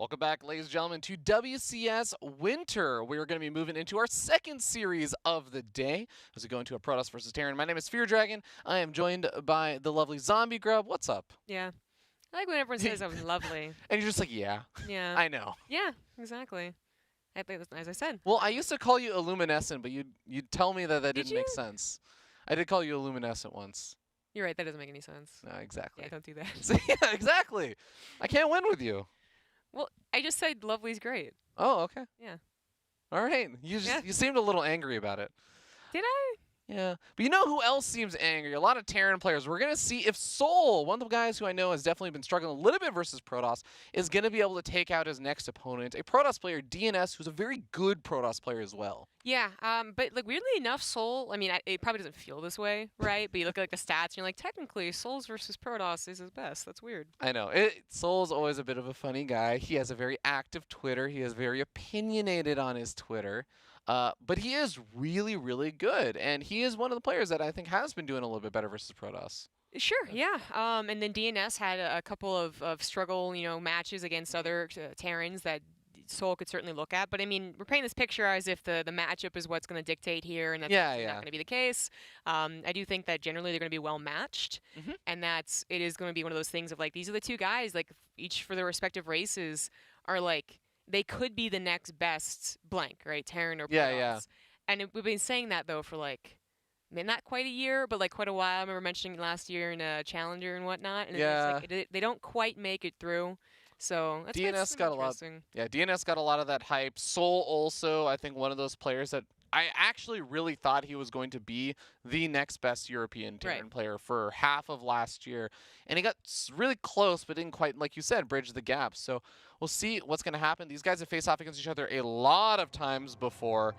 Welcome back, ladies and gentlemen, to WCS Winter. We're going to be moving into our second series of the day as we go into a Protoss versus Terran. My name is Fear Dragon. I am joined by the lovely Zombie Grub. What's up? Yeah. I like when everyone says I'm lovely. And you're just like, yeah. Yeah. I know. Yeah, exactly. As I said. Well, I used to call you Illuminescent, but you'd tell me that didn't make you? sense. I did call you Illuminescent once. You're right, that doesn't make any sense. No, exactly. Yeah, don't do that. So, yeah, exactly. I can't win with you. Well, I just said lovely's great. Oh, okay. Yeah. All right. You seemed a little angry about it. Did I? Yeah. But you know who else seems angry? A lot of Terran players. We're going to see if souL, one of the guys who I know has definitely been struggling a little bit versus Protoss, is going to be able to take out his next opponent. A Protoss player, DnS, who's a very good Protoss player as well. Yeah, but like weirdly enough, souL, I mean, it probably doesn't feel this way, right? But you look at like the stats and you're like, technically, souL's versus Protoss is his best. That's weird. I know. souL's always a bit of a funny guy. He has a very active Twitter. He is very opinionated on his Twitter. But he is really, really good. And he is one of the players that I think has been doing a little bit better versus Protoss. Sure, yeah. And then DnS had a couple of struggle, matches against other Terrans that souL could certainly look at. But I mean, we're painting this picture as if the matchup is what's going to dictate here, and that's not going to be the case. I do think that generally they're going to be well matched, and that it is going to be one of those things of like, these are the two guys, like each for their respective races are like, they could be the next best blank, right? Terran or Protoss. Yeah. And we've been saying that though for like, not quite a year, but like quite a while. I remember mentioning it last year in a Challenger and whatnot. And it's like, they don't quite make it through. So that's DnS got a lot. Yeah, DnS got a lot of that hype. souL also, I think, one of those players that I actually really thought he was going to be the next best European Terran player for half of last year. And he got really close, but didn't quite, like you said, bridge the gap. So we'll see what's going to happen. These guys have faced off against each other a lot of times before,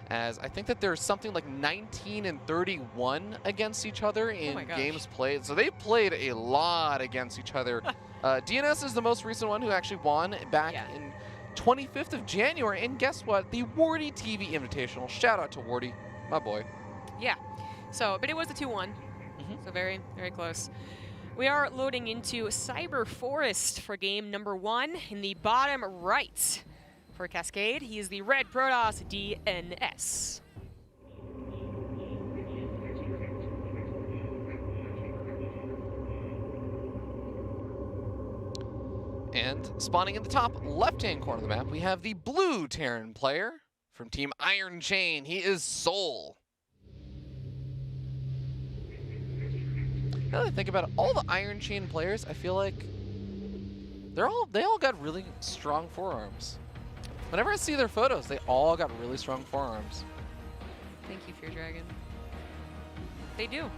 as I think that there's something like 19 and 31 against each other in games played. So they've played a lot against each other. DnS is the most recent one who actually won back in 25th of January. And guess what? The Wardy TV Invitational. Shout out to Wardy, my boy. Yeah. So, but it was a 2-1. So very, very close. We are loading into Cyber Forest for game number 1 in the bottom right. For Cascade, he is the red Protoss DnS. And spawning in the top left-hand corner of the map, we have the blue Terran player from Team Iron Chain. He is souL. Now that I think about it, all the Iron Chain players, I feel like they all got really strong forearms. Whenever I see their photos, they all got really strong forearms. Thank you, Fear Dragon. They do.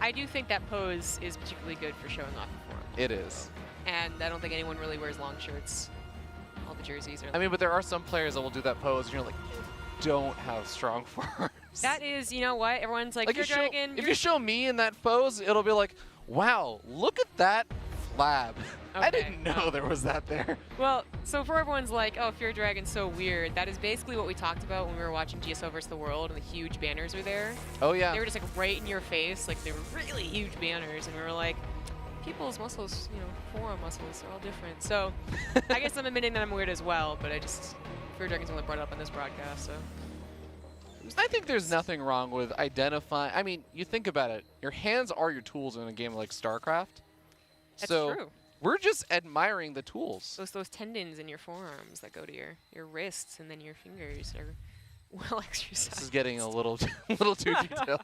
I do think that pose is particularly good for showing off the forearm. It is. And I don't think anyone really wears long shirts. All the jerseys are. I mean, but there are some players that will do that pose, and you're like, you don't have strong forearms. That is, you know what? Everyone's like, Fear Dragon. If you show me in that pose, it'll be like, wow, look at that flab. Okay. I didn't know there was that there. Well, so for everyone's like, oh, Fear Dragon's so weird, that is basically what we talked about when we were watching GSO vs. the World and the huge banners were there. Oh, yeah. They were just like right in your face. Like, they were really huge banners. And we were like, people's muscles, forearm muscles are all different. So I guess I'm admitting that I'm weird as well, but Fear Dragon's only brought it up on this broadcast, so. I think there's nothing wrong with identifying. I mean, you think about it. Your hands are your tools in a game like StarCraft. That's true. We're just admiring the tools. Those tendons in your forearms that go to your wrists and then your fingers are well exercised. This is getting a little too detailed.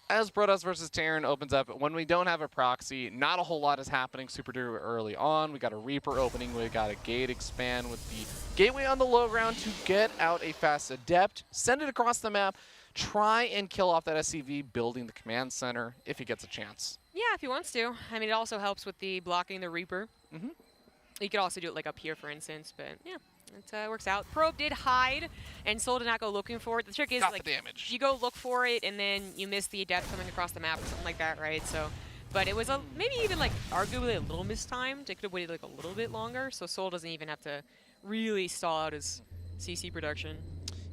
As Protoss versus Terran opens up, when we don't have a proxy, not a whole lot is happening super duper early on. We got a Reaper opening. We got a gate expand with the gateway on the low ground to get out a fast Adept, send it across the map, try and kill off that SCV, building the command center if he gets a chance. Yeah, if he wants to. I mean, it also helps with the blocking the Reaper. You could also do it like up here, for instance, but yeah. It works out. Probe did hide, and souL did not go looking for it. The trick is, got like, the damage. You go look for it, and then you miss the Adept coming across the map or something like that, right? So, but it was maybe even, like, arguably a little mistimed. It could have waited, like, a little bit longer, so souL doesn't even have to really stall out his CC production.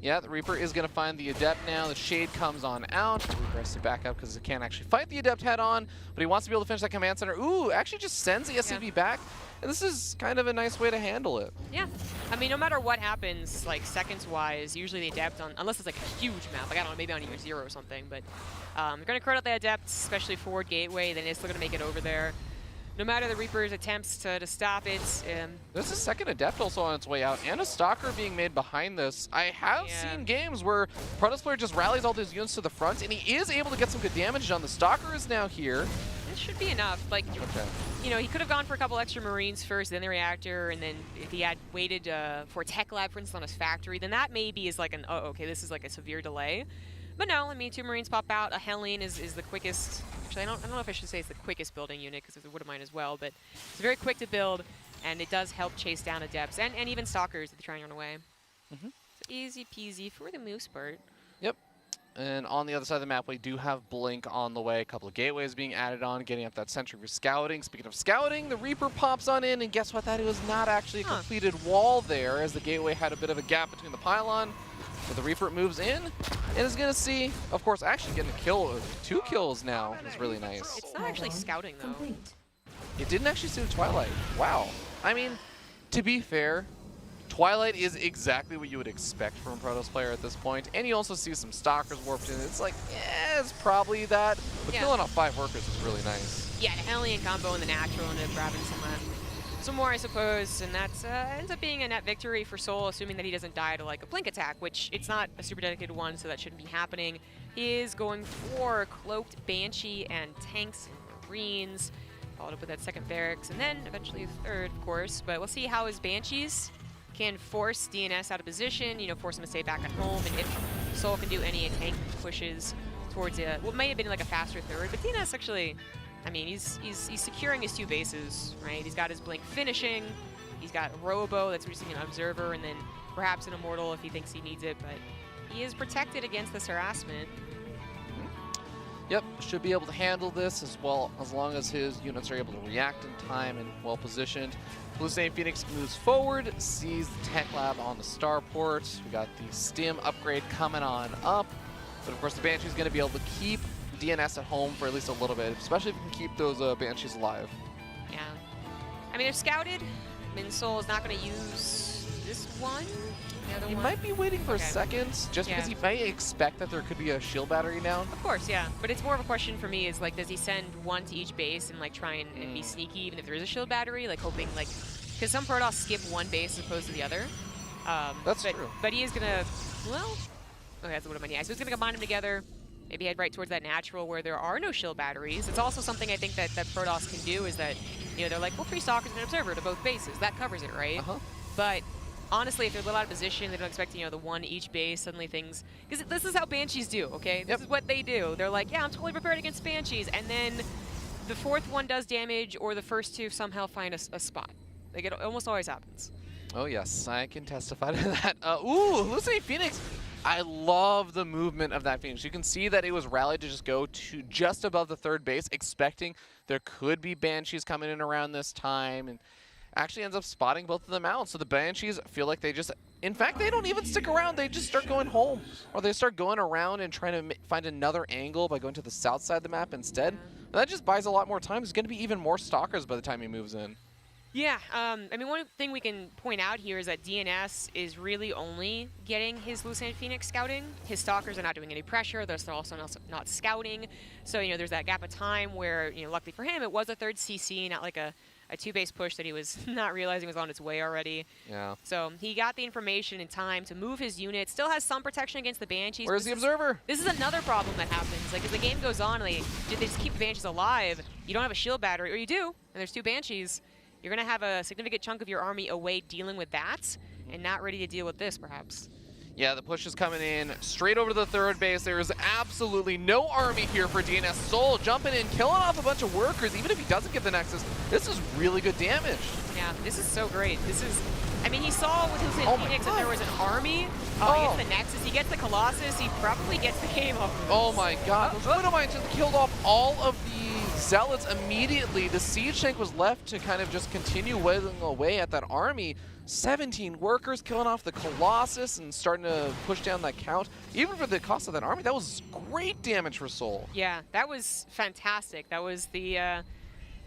Yeah, the Reaper is going to find the Adept now. The Shade comes on out. The Reaper has to back up because it can't actually fight the Adept head on, but he wants to be able to finish that command center. Ooh, actually just sends the SCV back. And this is kind of a nice way to handle it. Yeah. I mean, no matter what happens, like seconds-wise, usually the Adept on, unless it's like a huge map, like I don't know, maybe on year 0 or something, but you're going to credit the Adept, especially forward gateway, then it's still going to make it over there. No matter the Reaper's attempts to stop it. There's a second Adept also on its way out, and a Stalker being made behind this. I have seen games where Protoss player just rallies all these units to the front, and he is able to get some good damage done. The Stalker is now here. This should be enough. Like, you know, he could have gone for a couple extra Marines first, then the reactor, and then if he had waited for Tech Lab, for instance, on his factory, then that maybe is like an, oh, okay, this is like a severe delay. But no, I mean, 2 Marines pop out. A Helene is the quickest. Actually, I don't know if I should say it's the quickest building unit, because it would have mine as well, but it's very quick to build, and it does help chase down Adepts, and even Stalkers if they're trying to run away. So easy peasy for the most part. Yep. And on the other side of the map, we do have Blink on the way. A couple of gateways being added on, getting up that sentry for scouting. Speaking of scouting, the Reaper pops on in, and guess what? That was not actually a completed wall there, as the gateway had a bit of a gap between the pylon. So the Reaper moves in, and is going to see, of course, actually getting a kill. 2 kills now is really nice. It's not actually scouting, though. It didn't actually see the Twilight. Wow. I mean, to be fair, Twilight is exactly what you would expect from a Protoss player at this point, and you also see some Stalkers warped in. It's like, yeah, it's probably that, but killing off 5 workers is really nice. Yeah, the Hellion combo and the natural ended up grabbing some more, I suppose, and that ends up being a net victory for souL, assuming that he doesn't die to like a blink attack, which it's not a super dedicated one, so that shouldn't be happening. He is going for Cloaked Banshee and tanks and Marines, followed up with that second barracks, and then eventually a third, of course. But we'll see how his Banshees can force DnS out of position, you know, force him to stay back at home, and if souL can do any tank pushes towards what may have been like a faster third, but DnS actually, I mean, he's securing his 2 bases, right? He's got his Blink finishing, he's got a Robo that's producing an Observer, and then perhaps an Immortal if he thinks he needs it, but he is protected against this harassment. Yep, should be able to handle this as well, as long as his units are able to react in time and well positioned. Blue Stain Phoenix moves forward, sees the Tech Lab on the starport. We got the Stim upgrade coming on up, but of course the Banshee's going to be able to keep DnS at home for at least a little bit, especially if we can keep those Banshees alive. Yeah. I mean, if scouted, I mean, souL is not going to use this one. He might be waiting for a second, just because he might expect that there could be a shield battery now. Of course, yeah. But it's more of a question for me is, like, does he send 1 to each base and, like, try and be sneaky even if there is a shield battery? Like, hoping, like, because some Protoss skip 1 base as opposed to the other. That's true. But he is going to, well, okay, that's what I mean. Yeah, so he's going to combine them together. Maybe head right towards that natural where there are no shield batteries. It's also something I think that Protoss can do is that, you know, they're like, well, 3 Stalkers and an Observer to both bases. That covers it, right? But honestly, if they're a little out of position, they don't expect, you know, the 1 each base, suddenly things, because this is how Banshees do, okay? This is what they do. They're like, yeah, I'm totally prepared against Banshees, and then the 4th one does damage, or the first 2 somehow find a spot. Like, it almost always happens. Oh yes, I can testify to that. Ooh, Blue Stain Phoenix. I love the movement of that Phoenix. You can see that it was rallied to just go to just above the 3rd base, expecting there could be Banshees coming in around this time, and actually ends up spotting both of them out. So the Banshees feel like they just, in fact, they don't even stick around. They just start going home, or they start going around and trying to find another angle by going to the south side of the map instead. And that just buys a lot more time. There's going to be even more Stalkers by the time he moves in. Yeah, I mean, one thing we can point out here is that DnS is really only getting his Blue Stain Phoenix scouting. His Stalkers are not doing any pressure. They're also not scouting. So, you know, there's that gap of time where, you know, luckily for him, it was a 3rd CC, not like a 2-base push that he was not realizing was on its way already. Yeah. So he got the information in time to move his unit. Still has some protection against the Banshees. Where's the Observer? This is another problem that happens. Like, as the game goes on, they just keep the Banshees alive. You don't have a shield battery, or you do, and there's 2 Banshees. You're going to have a significant chunk of your army away dealing with that, and not ready to deal with this, perhaps. Yeah, the push is coming in straight over to the 3rd base. There is absolutely no army here for DnS. souL jumping in, killing off a bunch of workers. Even if he doesn't get the Nexus, this is really good damage. Yeah, this is so great. This is, I mean, he saw with his Phoenix that there was an army. He gets the Nexus, he gets the Colossus, he probably gets the game off of this. Oh my god, those Widow Mines just killed off all of the Zealots immediately. The Siege Tank was left to kind of just continue whittling away at that army. 17 workers killing off the Colossus and starting to push down that count. Even for the cost of that army, that was great damage for souL. Yeah, that was fantastic. That was the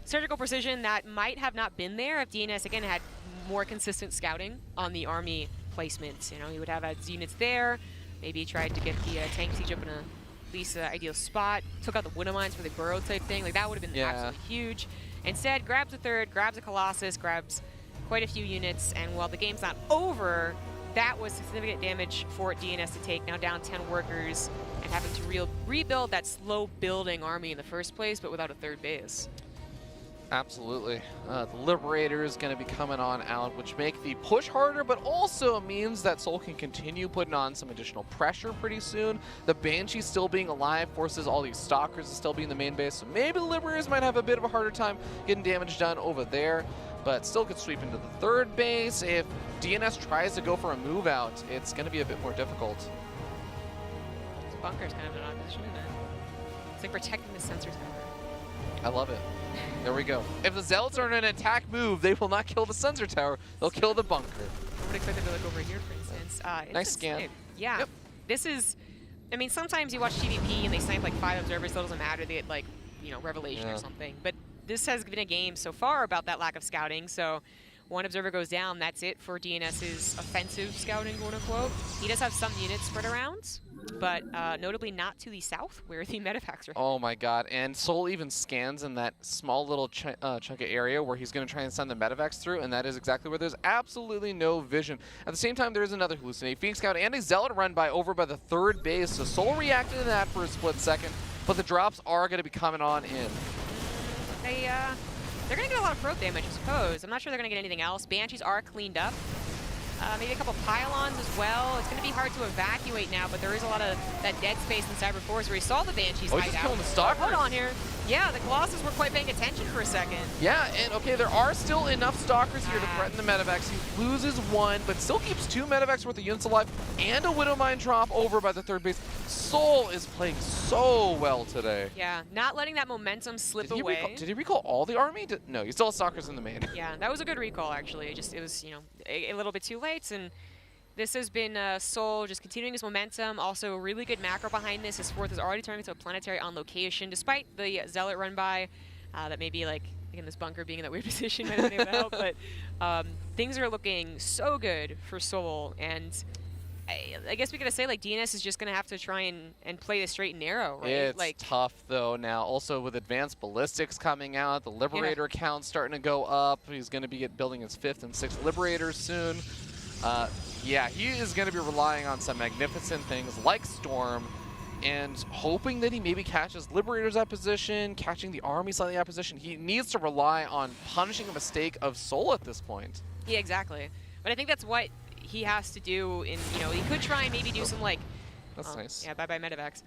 surgical precision that might have not been there if DnS, again, had more consistent scouting on the army placements. You know, he would have had units there, maybe tried to get the tank siege up in a at least ideal spot, took out the widow mines for the burrow type thing. Like, that would have been absolutely huge. Instead, grabs a third, grabs a Colossus, grabs quite a few units, and while the game's not over, that was significant damage for DnS to take, now down 10 workers, and having to rebuild that slow-building army in the first place, but without a third base. Absolutely. The Liberator is going to be coming on out, which make the push harder, but also means that souL can continue putting on some additional pressure pretty soon. The Banshee still being alive forces all these Stalkers to still be in the main base, so maybe the Liberators might have a bit of a harder time getting damage done over there, but still could sweep into the third base. If DnS tries to go for a move out, it's going to be a bit more difficult. This bunker's kind of an odd position, isn't it? It's like protecting the sensor tower. I love it. There we go. If the Zealots are in an attack move, they will not kill the sensor tower. They'll kill the bunker. I would expect them to look over here, for instance. Nice scan. Yeah. Yep. This is, I mean, sometimes you watch TVP and they snipe like 5 observers, so it doesn't matter. They get like, you know, Revelation or something. But this has been a game so far about that lack of scouting. So one observer goes down, that's it for DNS's offensive scouting, quote unquote. He does have some units spread around, but notably not to the south where the medevacts are. Oh my god, and souL even scans in that small little chunk of area where he's going to try and send the medevacs through, and that is exactly where there's absolutely no vision. At the same time, there is another hallucinate Phoenix Scout and a Zealot run by over by the third base, so souL reacted to that for a split second, but the drops are going to be coming on in. They're going to get a lot of probe damage, I suppose. I'm not sure they're going to get anything else. Banshees are cleaned up. Maybe a couple pylons as well. It's going to be hard to evacuate now, but there is a lot of that dead space in Cyber Force where we saw the Banshees hide out. Killing the Stalkers. Hold on here. Yeah, the Colossus were quite paying attention for a second. Yeah, and okay, there are still enough Stalkers here to threaten the medevacs. He loses one, but still keeps 2 medevacs worth of units alive and a Widow Mine drop over by the third base. souL is playing so well today. Yeah, not letting that momentum slip away. Did he recall all the army? No, he still has Stalkers in the main. Yeah, that was a good recall, actually. It was, you know, a little bit too late, and this has been souL just continuing his momentum. Also, a really good macro behind this. His fourth is already turning into a planetary on location, despite the Zealot run by. That may be like, again, this bunker being in that weird position might not be able to help, but things are looking so good for souL, and I guess we gotta say, like, DnS is just gonna have to try and play the straight and narrow, right? It's like, tough though now. Also with advanced ballistics coming out, the Liberator count starting to go up. He's gonna be building his 5th and 6th Liberators soon. Yeah, he is gonna be relying on some magnificent things like Storm, and hoping that he maybe catches Liberators at position, catching the army slightly at position. He needs to rely on punishing a mistake of souL at this point. Yeah, exactly. But I think that's what he has to do. In, you know, he could try and maybe do some like, that's nice. Yeah, bye-bye medevacs.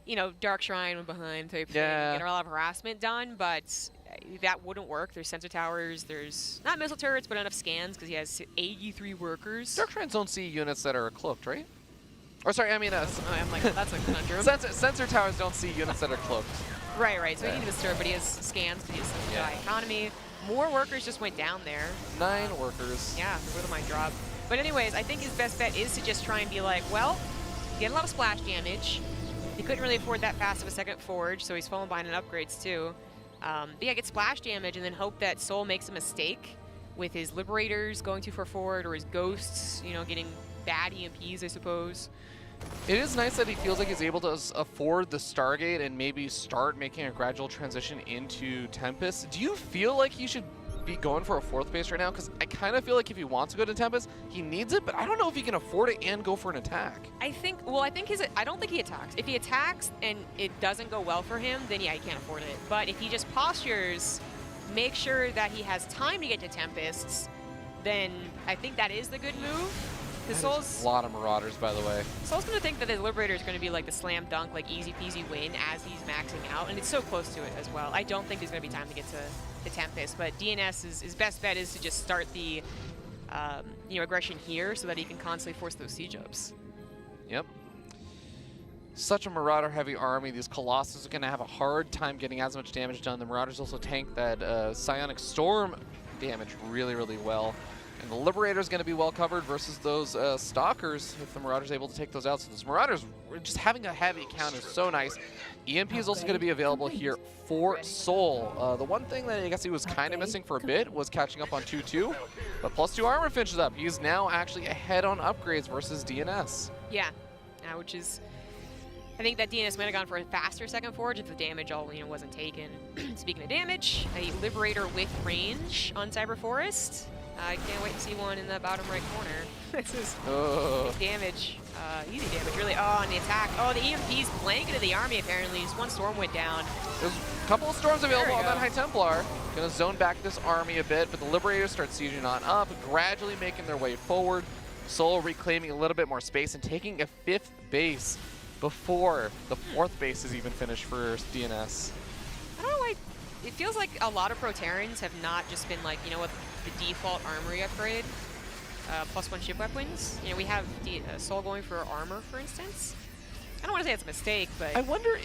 You know, Dark Shrine behind type thing, get a lot of harassment done, but that wouldn't work. There's sensor towers, there's not missile turrets, but enough scans because he has 83 workers. Dark Shrines don't see units that are cloaked, right? Or sorry, I mean, I'm like, that's a conundrum. Sensor towers don't see units that are cloaked. Right. So he needs to disturb, but he has scans to do some high economy. More workers just went down there. 9 workers. Yeah, the Widow Mine drop. But anyways, I think his best bet is to just try and be like, well, get a lot of splash damage. He couldn't really afford that fast of a second forge, so he's fallen behind in upgrades too. But yeah, get splash damage and then hope that souL makes a mistake with his Liberators going too far forward, or his Ghosts, you know, getting bad EMPs, I suppose. It is nice that he feels like he's able to afford the Stargate and maybe start making a gradual transition into Tempest. Do you feel like he should be going for a 4th base right now? Because I kind of feel like if he wants to go to Tempest, he needs it, but I don't know if he can afford it and go for an attack. I don't think he attacks. If he attacks and it doesn't go well for him, then yeah, he can't afford it. But if he just postures, make sure that he has time to get to Tempests, then I think that is the good move. A lot of Marauders, by the way. souL's going to think that the Liberator is going to be like the slam dunk, like easy peasy win as he's maxing out, and it's so close to it as well. I don't think there's going to be time to get to Tempest, but DnS's best bet is to just start the you know, aggression here so that he can constantly force those siege ups. Yep. Such a Marauder-heavy army. These Colossus are going to have a hard time getting as much damage done. The Marauders also tank that Psionic Storm damage really, really well. And the Liberator's going to be well covered versus those Stalkers if the Marauder's able to take those out. So those Marauders, just having a heavy count is so nice. EMP is also going to be available here for souL. The one thing that I guess he was kind of missing for a bit was catching up on 2-2, but +2 armor finishes up. He's now actually ahead on upgrades versus DnS. Yeah, which is, I think that DnS might have gone for a faster second forge if the damage all wasn't taken. Speaking of damage, a Liberator with range on Cyber Forest. I can't wait to see one in the bottom right corner. This is damage, easy damage, really. Oh, and the attack. Oh, the EMP's blanketed the army, apparently. Just one storm went down. There's a couple of storms available on that High Templar. Gonna zone back this army a bit, but the Liberators start sieging on up, gradually making their way forward. souL reclaiming a little bit more space and taking a 5th base before the 4th base is even finished for DnS. I don't know why. It feels like a lot of Pro-Terrans have not just been like, what, the default armory upgrade, +1 ship weapons. We have souL going for armor, for instance. I don't want to say it's a mistake, but I wonder,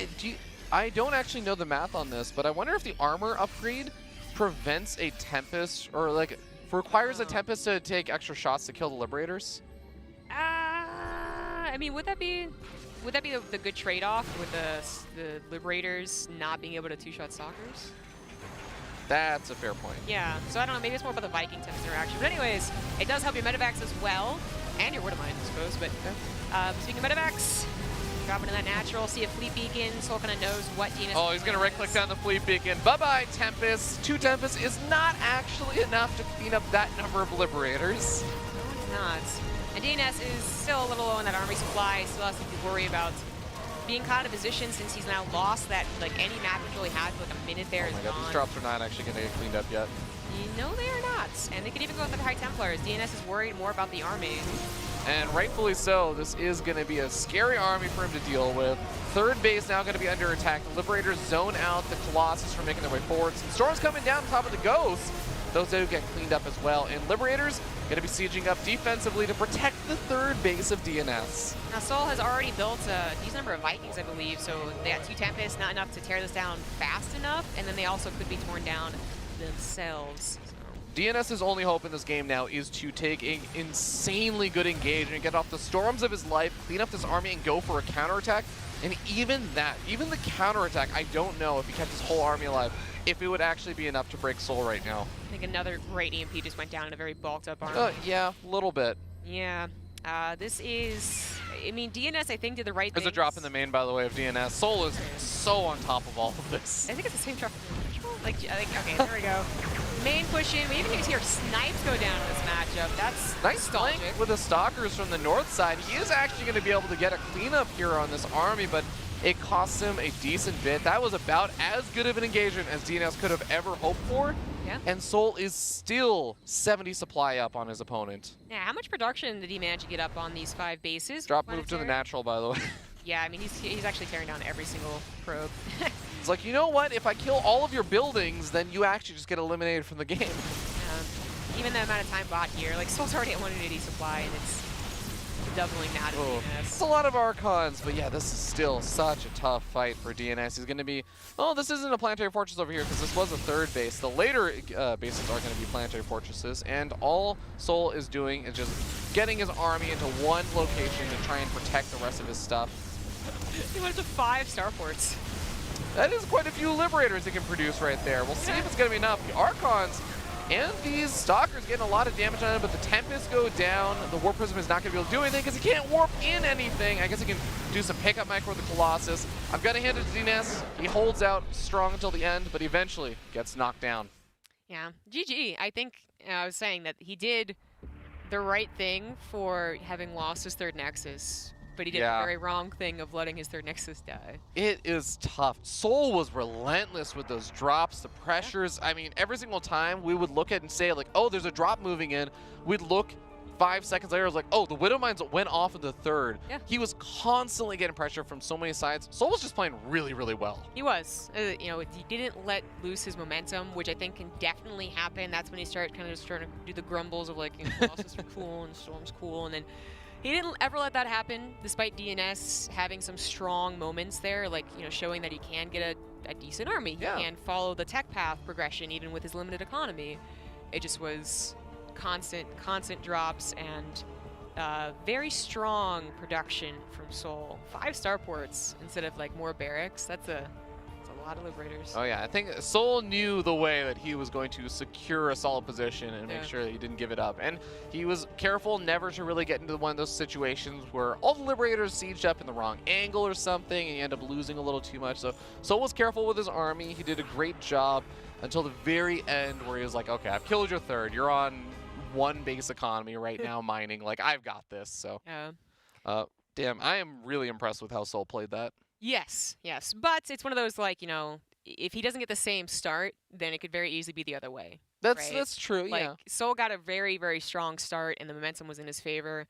I don't actually know the math on this, but I wonder if the armor upgrade prevents a Tempest, or like requires a Tempest to take extra shots to kill the Liberators. I mean, would that be the good trade-off with the Liberators not being able to two-shot Stalkers? That's a fair point. Yeah, so I don't know, maybe it's more about the Viking Tempest interaction. But anyways, it does help your medevacs as well, and your Widowmine, I suppose. But speaking of medevacs, dropping in that natural, see a fleet beacon. souL kind of knows what DnS. Oh, he's going to right-click down the fleet beacon. Bye-bye, Tempest. 2 Tempests is not actually enough to clean up that number of Liberators. No, it's not. And DnS is still a little low on that army supply. Still has to worry about being caught in a position since he's now lost that, like, any map he's really had for like a minute there is gone. These drops are not actually going to get cleaned up yet. No, they are not. And they could even go with the High Templars. DnS is worried more about the army. And rightfully so. This is going to be a scary army for him to deal with. 3rd base now going to be under attack. The Liberators zone out the Colossus from making their way forward. Some storms coming down on top of the Ghost. Those do get cleaned up as well. And Liberators going to be sieging up defensively to protect the 3rd base of DnS. Now, souL has already built a decent number of Vikings, I believe. So they got 2 Tempests, not enough to tear this down fast enough. And then they also could be torn down themselves. DnS's only hope in this game now is to take an insanely good engagement, get off the storms of his life, clean up this army, and go for a counterattack. And even that, even the counterattack, I don't know if he kept his whole army alive, if it would actually be enough to break souL right now. I think another great EMP just went down in a very bulked up army. Yeah, a little bit. Yeah. This is, I mean, DnS, I think, did the right thing. There's a drop in the main, by the way, of DnS. souL is so on top of all of this. I think it's the same drop in the neutral. Like, okay, there we go. Main push in. We even hear snipes go down in this matchup. That's nice flank with the Stalkers from the north side. He is actually going to be able to get a cleanup here on this army, but it costs him a decent bit. That was about as good of an engagement as DnS could have ever hoped for. Yeah. And souL is still 70 supply up on his opponent. Yeah, how much production did he manage to get up on these 5 bases? Drop move to the natural, by the way. Yeah, I mean, he's actually tearing down every single probe. It's like, you know what? If I kill all of your buildings, then you actually just get eliminated from the game. Even the amount of time bought here, like, souL's already at 180 supply, and it's doubling that. It's a lot of Archons, but yeah, this is still such a tough fight for DnS. He's going to be, oh, this isn't a planetary fortress over here because this was a 3rd base. The later bases are going to be planetary fortresses, and all souL is doing is just getting his army into one location to try and protect the rest of his stuff. He went to 5 starports. That is quite a few Liberators it can produce right there. We'll see if it's going to be enough. The Archons and these Stalkers getting a lot of damage on them, but the Tempests go down. The Warp Prism is not going to be able to do anything because he can't warp in anything. I guess he can do some pickup micro with the Colossus. I'm going to hand it to DnS. He holds out strong until the end, but eventually gets knocked down. Yeah, GG. I think I was saying that he did the right thing for having lost his 3rd Nexus. But he did the very wrong thing of letting his 3rd Nexus die. It is tough. souL was relentless with those drops, the pressures. I mean, every single time we would look at it and say, like, oh, there's a drop moving in. We'd look 5 seconds later, it was like, oh, the Widowmines went off of the 3rd. Yeah. He was constantly getting pressure from so many sides. souL was just playing really, really well. He was. You know, he didn't let loose his momentum, which I think can definitely happen. That's when he started kind of just starting to do the grumbles of, like, Colossus are cool and Storm's cool, and then he didn't ever let that happen, despite DnS having some strong moments there, like, you know, showing that he can get a decent army. He can follow the tech path progression, even with his limited economy. It just was constant drops, and very strong production from souL. 5 starports instead of like more barracks. That's a lot of liberators. Oh yeah, I think souL knew the way that he was going to secure a solid position and make sure that he didn't give it up. And he was careful never to really get into one of those situations where all the liberators sieged up in the wrong angle or something and you end up losing a little too much. So souL was careful with his army. He did a great job until the very end where he was like, okay, I've killed your third. You're on 1 base economy right now mining. Like, I've got this. So, damn, I am really impressed with how souL played that. Yes, yes. But it's one of those, like, you know, if he doesn't get the same start, then it could very easily be the other way. That's true, like, yeah. souL got a very, very strong start, and the momentum was in his favor.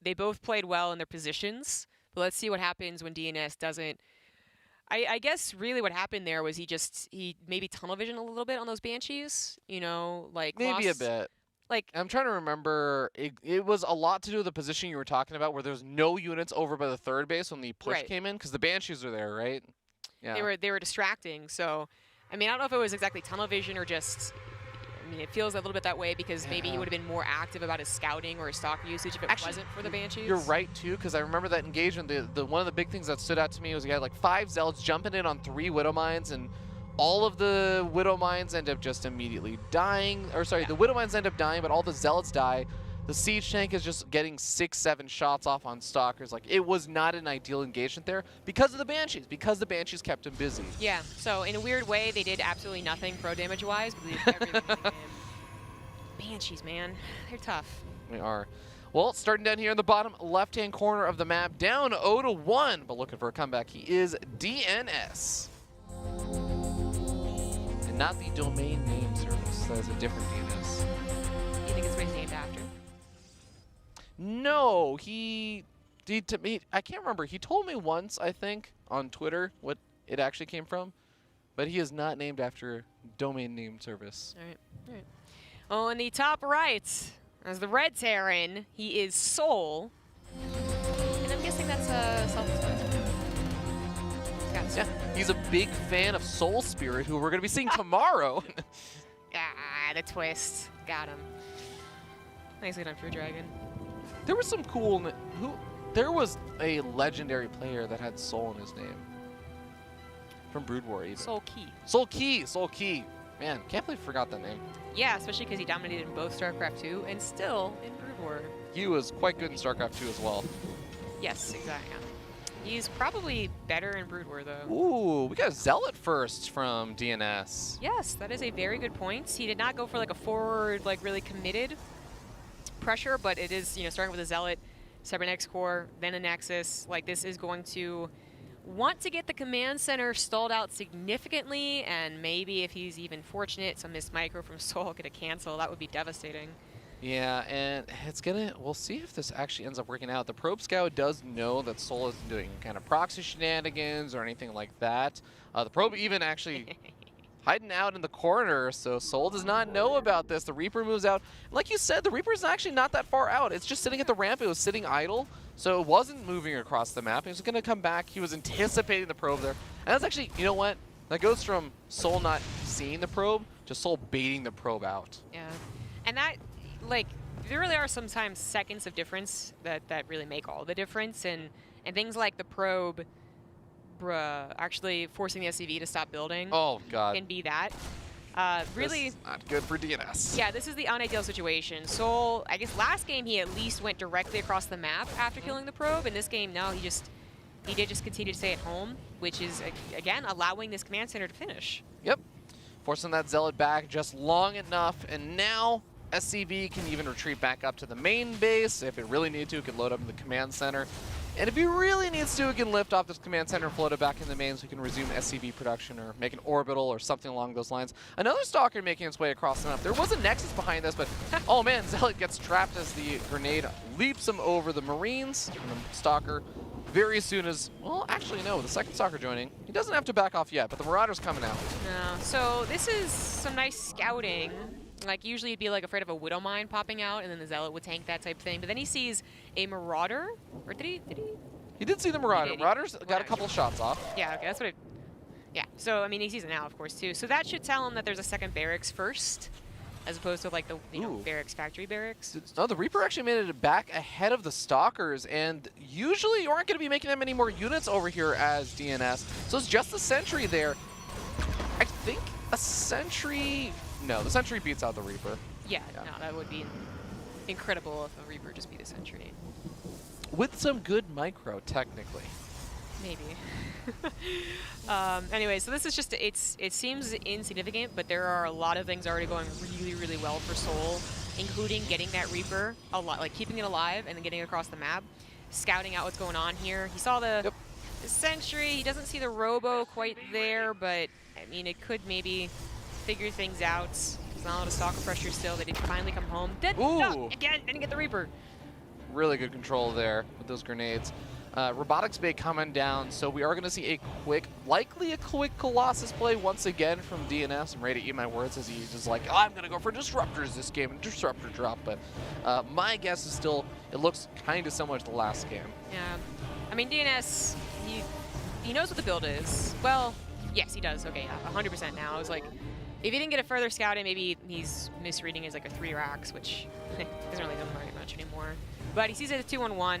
They both played well in their positions, but let's see what happens when DnS doesn't. I guess really what happened there was he maybe tunnel visioned a little bit on those Banshees, you know, like maybe a bit. Like, I'm trying to remember, it was a lot to do with the position you were talking about where there's no units over by the third base when the push came in, because the Banshees are there, right? Yeah. They were distracting. So, I mean, I don't know if it was exactly tunnel vision or just, I mean, it feels a little bit that way because maybe he would have been more active about his scouting or his stalker usage if it wasn't for the Banshees. You're right, too, because I remember that engagement. One of the big things that stood out to me was he had like 5 Zealots jumping in on 3 Widow Mines, and all of the Widow Mines end up just immediately dying. Or sorry, the Widow Mines end up dying, but all the Zealots die. The Siege Tank is just getting 6-7 shots off on Stalkers. Like, it was not an ideal engagement there because of the Banshees, because the Banshees kept him busy. Yeah, so in a weird way, they did absolutely nothing pro damage-wise, but they did everything. Banshees, man, they're tough. They are. Well, starting down here in the bottom left-hand corner of the map, down 0-1, but looking for a comeback. He is DnS. And not the domain name service. That is a different DnS. You think it's what he's named after? No, I can't remember. He told me once, I think, on Twitter what it actually came from, but he is not named after domain name service. All right. Oh, in the top right, as the Red Terran, he is souL. And I'm guessing that's a self-explanatory. Yeah, he's a big fan of Soul Spirit, who we're going to be seeing tomorrow. The twist. Got him. Nicely done for a dragon. There was some cool... There was a legendary player that had Soul in his name. From Brood War, even. souL Key. Man, can't believe I forgot that name. Yeah, especially because he dominated in both StarCraft 2 and still in Brood War. He was quite good in StarCraft 2 as well. Yes, exactly. He's probably better in Brood War, though. Ooh, we got Zealot first from DnS. Yes, that is a very good point. He did not go for like a forward, like really committed pressure, but it is, you know, starting with a Zealot, Cybernetics Core, then a Nexus. Like, this is going to want to get the command center stalled out significantly, and maybe if he's even fortunate, some missed micro from souL get a cancel. That would be devastating. Yeah, and we'll see if this actually ends up working out. The Probe Scout does know that souL isn't doing kind of proxy shenanigans or anything like that. The Probe even actually hiding out in the corner, so souL does not know about this. The Reaper moves out. Like you said, the Reaper's actually not that far out. It's just sitting at the ramp. It was sitting idle, so it wasn't moving across the map. He was going to come back. He was anticipating the Probe there. And that's actually, you know what? That goes from souL not seeing the Probe to souL baiting the Probe out. Yeah, and that, like, there really are sometimes seconds of difference that really make all the difference, and things like the Probe actually forcing the SCV to stop building. Oh, God. Can be that. Really, this is not good for DnS. Yeah, this is the unideal situation. souL, I guess last game he at least went directly across the map after killing the Probe. In this game, no, he did just continue to stay at home, which is, again, allowing this command center to finish. Yep. Forcing that Zealot back just long enough, and now SCV can even retreat back up to the main base. If it really needed to, it could load up in the command center. And if he really needs to, it can lift off this command center and float it back in the main so he can resume SCV production or make an orbital or something along those lines. Another Stalker making its way across the map. There was a Nexus behind this, but oh man, Zealot gets trapped as the grenade leaps him over the Marines and the Stalker very soon as, well, actually no, the second Stalker joining. He doesn't have to back off yet, but the Marauder's coming out. No, so this is some nice scouting. Like, usually you'd be like afraid of a Widow Mine popping out, and then the Zealot would tank that type of thing. But then he sees a Marauder, or did he? He did see the Marauder. Marauder's got a couple shots off. Yeah, okay, that's what yeah, so, I mean, he sees it now, of course, too. So that should tell him that there's a second barracks first. as opposed to like the barracks, factory barracks. No, the Reaper actually made it back ahead of the Stalkers, and usually you aren't going to be making that many more units over here as DnS. So it's just the Sentry there. I think a Sentry... No, the Sentry beats out the Reaper. Yeah, no, that would be incredible if a Reaper just beat a Sentry. With some good micro, technically. Maybe. Anyway, so this is just, it seems insignificant, but there are a lot of things already going really, really well for souL, including getting that Reaper, like keeping it alive and then getting it across the map, scouting out what's going on here. He saw the Sentry, he doesn't see the Robo quite there, but I mean, it could maybe figure things out. There's not a lot of stalker pressure still. They did finally come home. Again, didn't get the Reaper. Really good control there with those grenades. Robotics Bay coming down, so we are going to see likely a quick Colossus play once again from DnS. I'm ready to eat my words as he's just like, oh, I'm going to go for Disruptors this game, and Disruptor drop, but my guess is still, it looks kind of similar to the last game. Yeah, I mean, DnS, he knows what the build is. Well, yes, he does. Okay, yeah, 100% now. I was like, if he didn't get a further scouting, maybe he's misreading as like a 3 racks, which doesn't really do very much anymore. But he sees it as 2-1-1,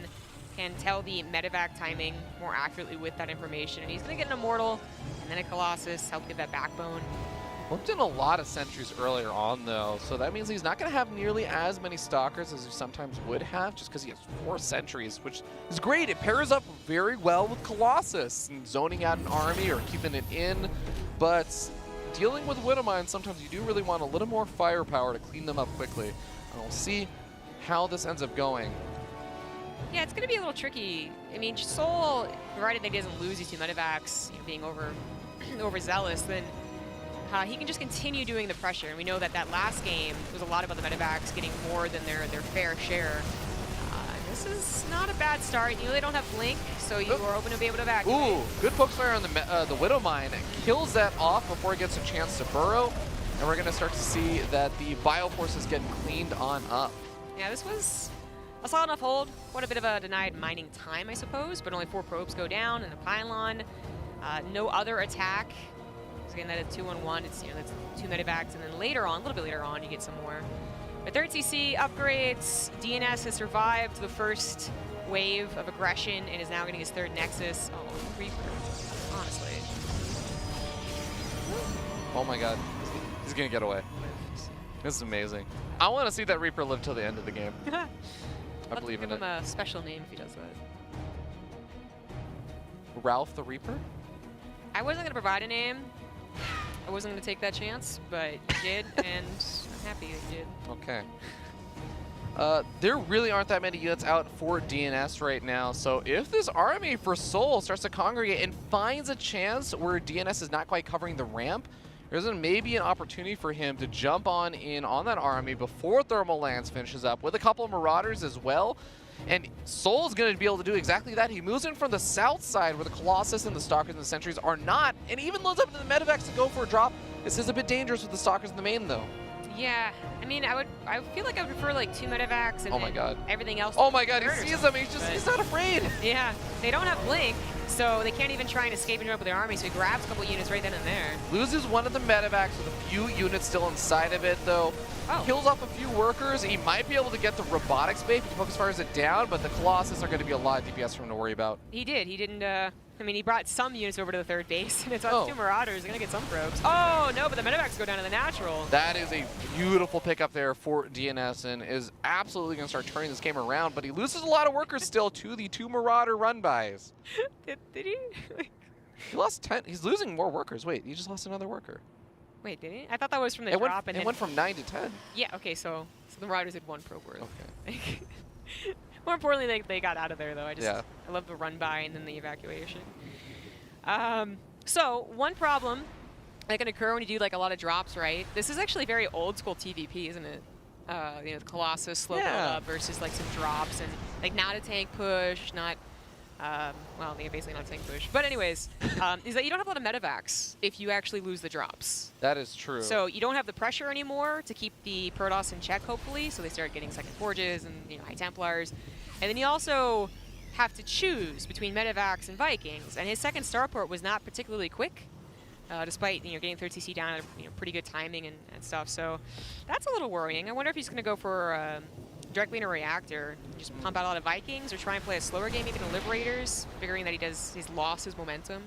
can tell the medevac timing more accurately with that information, and he's going to get an Immortal and then a Colossus, help get that backbone. Looked in a lot of Sentries earlier on, though, so that means he's not going to have nearly as many Stalkers as he sometimes would have, just because he has 4 Sentries, which is great. It pairs up very well with Colossus, and zoning out an army or keeping it in, but dealing with Widowmine, sometimes you do really want a little more firepower to clean them up quickly. And we'll see how this ends up going. Yeah, it's going to be a little tricky. I mean, souL, provided that he doesn't lose these 2 medevacs, being overzealous, then he can just continue doing the pressure. And we know that that last game was a lot of other medevacs getting more than their fair share. This is not a bad start. You know they don't have Blink, so you are open to be able to evacuate. Ooh, good poke fire on the Widowmine. Kills that off before it gets a chance to burrow. And we're going to start to see that the Bioforce is getting cleaned on up. Yeah, this was a solid enough hold. What a bit of a denied mining time, I suppose, but only 4 probes go down and a pylon. No other attack. So again, that is 2-1-1. It's, that's 2 medevacs, and then later on, a little bit later on, you get some more. But 3rd CC upgrades. DnS has survived the first wave of aggression and is now getting his 3rd Nexus. Oh, Reaper, honestly. Oh my god, he's gonna get away. This is amazing. I want to see that Reaper live till the end of the game. I believe in it. Give him a special name if he does that. Ralph the Reaper? I wasn't going to provide a name. I wasn't going to take that chance, but you did, and I'm happy that you did. Okay. There really aren't that many units out for DnS right now, so if this army for souL starts to congregate and finds a chance where DnS is not quite covering the ramp, there's maybe an opportunity for him to jump in on that army before Thermal Lance finishes up with a couple of Marauders as well. And souL is going to be able to do exactly that. He moves in from the south side where the Colossus and the Stalkers and the Sentries are not, and even loads up to the medevacs to go for a drop. This is a bit dangerous with the Stalkers in the main, though. Yeah, I mean, I feel like I would prefer like 2 medevacs and everything else. Oh my god, he sees them. He's not afraid. Yeah, they don't have Blink, so they can't even try and escape and jump with their army, so he grabs a couple units right then and there. Loses one of the medevacs with a few units still inside of it, though. Kills off a few workers. He might be able to get the Robotics Bay if he focus fires it down, but the Colossus are going to be a lot of DPS for him to worry about. He did. He didn't, I mean, he brought some units over to the 3rd base, and it's on 2 Marauders. They're going to get some probes. Oh, no, but the medevacs go down to the natural. That is a beautiful pickup there for DnS, and is absolutely going to start turning this game around, but he loses a lot of workers still to the 2 Marauder run-bys. Did he? He lost 10. He's losing more workers. Wait, he just lost another worker. Wait, did he? I thought that was from the drop. It went from 9 to 10. Yeah, okay, so the Marauders had 1 probe worth. Okay. More importantly, they got out of there, though. I love the run-by and then the evacuation. So, one problem that can occur when you do like a lot of drops, right? This is actually very old-school TVP, isn't it? The Colossus slow build up versus like some drops and like not a tank push, not... well, they basically not tank push. But anyways, is that you don't have a lot of medevacs if you actually lose the drops. That is true. So you don't have the pressure anymore to keep the Protoss in check, hopefully. So they start getting second Forges and High Templars. And then you also have to choose between medevacs and Vikings. And his second starport was not particularly quick. despite getting third CC down at pretty good timing and stuff. So that's a little worrying. I wonder if he's going to go for directly in a reactor, just pump out a lot of Vikings, or try and play a slower game, even the Liberators, figuring that he's lost his momentum.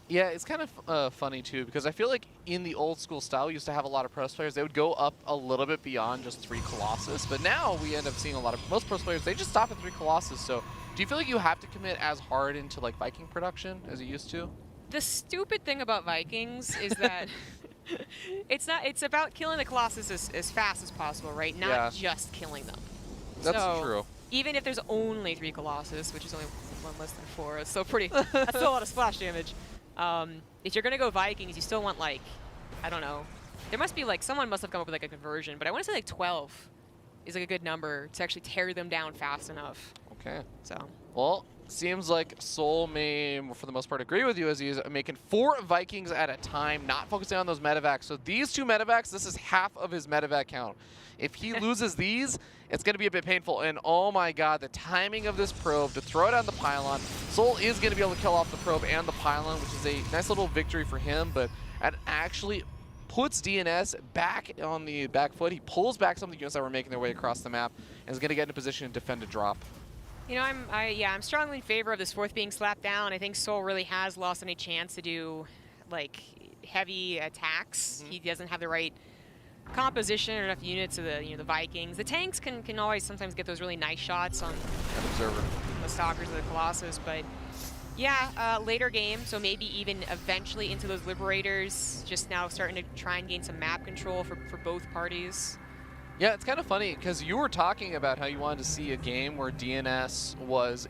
Yeah, it's kind of funny too, because I feel like in the old school style, we used to have a lot of pros players. They would go up a little bit beyond just 3 Colossus, but now we end up seeing most pros players, they just stop at 3 Colossus. So do you feel like you have to commit as hard into like Viking production as you used to? The stupid thing about Vikings is that it's about killing the Colossus as fast as possible, right? Not just killing them. That's true. Even if there's only 3 Colossus, which is only 1 less than 4, it's still pretty. That's still a lot of splash damage. If you're gonna go Vikings, you still want like, I don't know. There must be like, someone must have come up with like a conversion, but I want to say like 12 is like a good number to actually tear them down fast enough. Okay. So. Well, seems like souL may, for the most part, agree with you, as he's making 4 Vikings at a time, not focusing on those medevacs. So these 2 medevacs, this is half of his medevac count. If he loses these, it's going to be a bit painful. And oh my god, the timing of this probe to throw it on the pylon. souL is going to be able to kill off the probe and the pylon, which is a nice little victory for him, but it actually puts DnS back on the back foot. He pulls back some of the units that were making their way across the map and is going to get in a position to defend a drop. I'm strongly in favor of this 4th being slapped down. I think souL really has lost any chance to do like heavy attacks. He doesn't have the right composition or enough units of the Vikings. The tanks can always sometimes get those really nice shots on the Stalkers of the Colossus, but yeah, later game, so maybe even eventually into those Liberators, just now starting to try and gain some map control for both parties. Yeah, it's kind of funny because you were talking about how you wanted to see a game where DnS was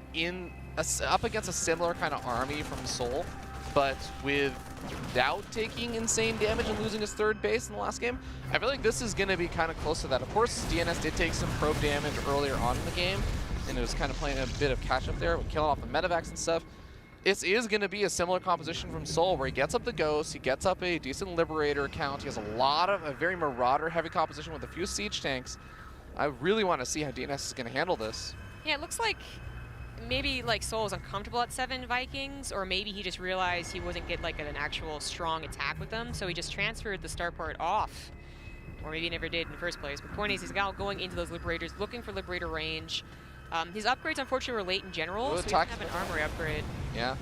up against a similar kind of army from souL, but without taking insane damage and losing his 3rd base in the last game. I feel like this is going to be kind of close to that. Of course, DnS did take some probe damage earlier on in the game, and it was kind of playing a bit of catch-up there with killing off the medevacs and stuff. This is going to be a similar composition from souL, where he gets up the Ghost, he gets up a decent Liberator count, he has a very Marauder-heavy composition with a few siege tanks. I really want to see how DnS is going to handle this. Yeah, it looks like maybe like souL was uncomfortable at 7 Vikings, or maybe he just realized he wasn't getting like an actual strong attack with them, so he just transferred the start part off. Or maybe he never did in the first place. But the point is, he's now going into those Liberators, looking for Liberator range. His upgrades, unfortunately, were late in general, so he doesn't have an armory upgrade. Yeah.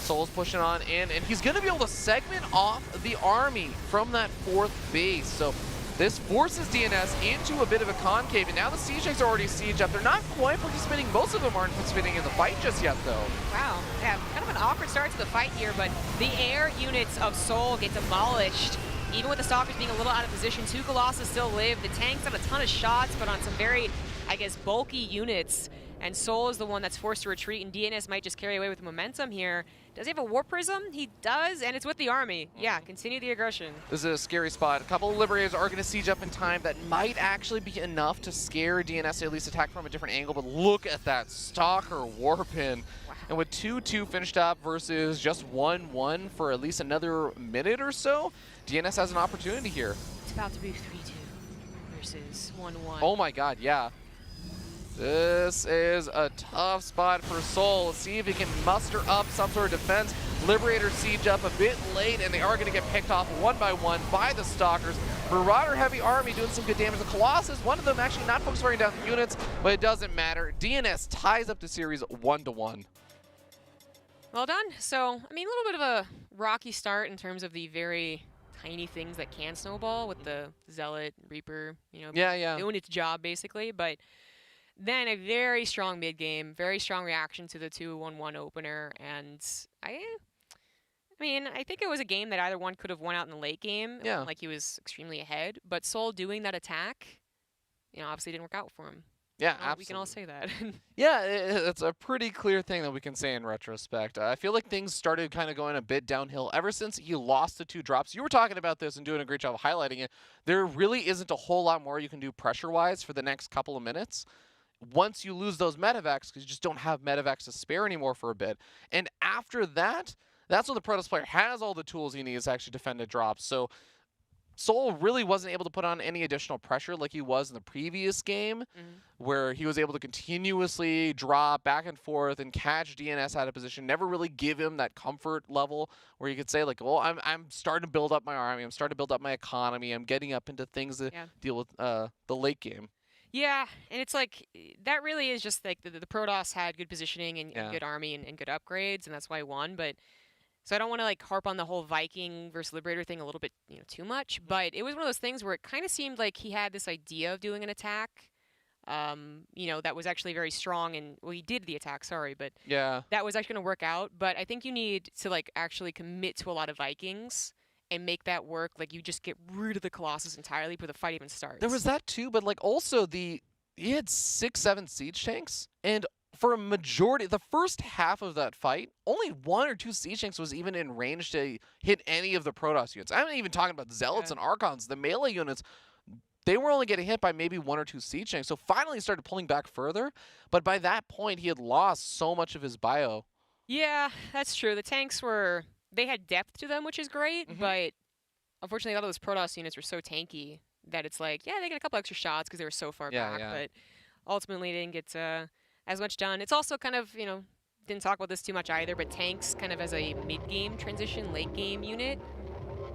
souL's pushing on in, and he's going to be able to segment off the army from that 4th base. So this forces DnS into a bit of a concave, and now the siege tanks are already sieged up. They're not quite participating. Most of them aren't participating in the fight just yet, though. Wow. Yeah, kind of an awkward start to the fight here, but the air units of souL get demolished. Even with the Stalkers being a little out of position, 2 Colossus still live. The tanks have a ton of shots, but on some very, I guess, bulky units. And souL is the one that's forced to retreat, and DnS might just carry away with the momentum here. Does he have a War Prism? He does, and it's with the army. Yeah, continue the aggression. This is a scary spot. A couple of Liberators are going to siege up in time. That might actually be enough to scare DnS to at least attack from a different angle, but look at that Stalker Warpin. Wow. And with 2-2 finished up versus just 1-1 for at least another minute or so, DnS has an opportunity here. It's about to be 3-2 versus 1-1. Oh my god, yeah. This is a tough spot for souL. Let's see if he can muster up some sort of defense. Liberators siege up a bit late, and they are going to get picked off 1 by 1 by the Stalkers. Marauder heavy army doing some good damage. The Colossus, one of them actually not focused wearing down the units, but it doesn't matter. DnS ties up the series 1-1. Well done. So, I mean, a little bit of a rocky start in terms of the very tiny things that can snowball with the Zealot, Reaper, doing its job basically, but then a very strong mid game, very strong reaction to the 2-1-1 opener, and I think it was a game that either one could have won out in the late game. Yeah. Like he was extremely ahead, but souL doing that attack, obviously didn't work out for him. Yeah, absolutely. We can all say that. Yeah, it's a pretty clear thing that we can say in retrospect. I feel like things started kind of going a bit downhill ever since he lost the 2 drops. You were talking about this and doing a great job of highlighting it. There really isn't a whole lot more you can do pressure-wise for the next couple of minutes once you lose those medevacs, because you just don't have medevacs to spare anymore for a bit. And after that, that's when the Protoss player has all the tools he needs to actually defend a drop. So souL really wasn't able to put on any additional pressure like he was in the previous game, where he was able to continuously drop back and forth and catch DnS out of position, never really give him that comfort level where you could say, like, well, I'm starting to build up my army, I'm starting to build up my economy, I'm getting up into things that deal with the late game. Yeah, and it's like, that really is just like the Protoss had good positioning and good army and good upgrades, and that's why he won, but so I don't want to like harp on the whole Viking versus Liberator thing a little bit, too much, but it was one of those things where it kind of seemed like he had this idea of doing an attack, that was actually very strong, and well, he did the attack, sorry, but that was actually going to work out. But I think you need to like actually commit to a lot of Vikings and make that work. Like, you just get rid of the Colossus entirely before the fight even starts. There was that too, but like also he had 6-7 siege tanks, and for a majority, the first half of that fight, only 1 or 2 siege tanks was even in range to hit any of the Protoss units. I'm not even talking about Zealots and Archons. The melee units, they were only getting hit by maybe 1 or 2 siege tanks. So finally he started pulling back further, but by that point he had lost so much of his bio. Yeah, that's true. The tanks they had depth to them, which is great, but unfortunately a lot of those Protoss units were so tanky that it's like, yeah, they get a couple extra shots because they were so far back, but ultimately they didn't get as much done. It's also kind of, didn't talk about this too much either, but tanks kind of as a mid-game transition, late-game unit,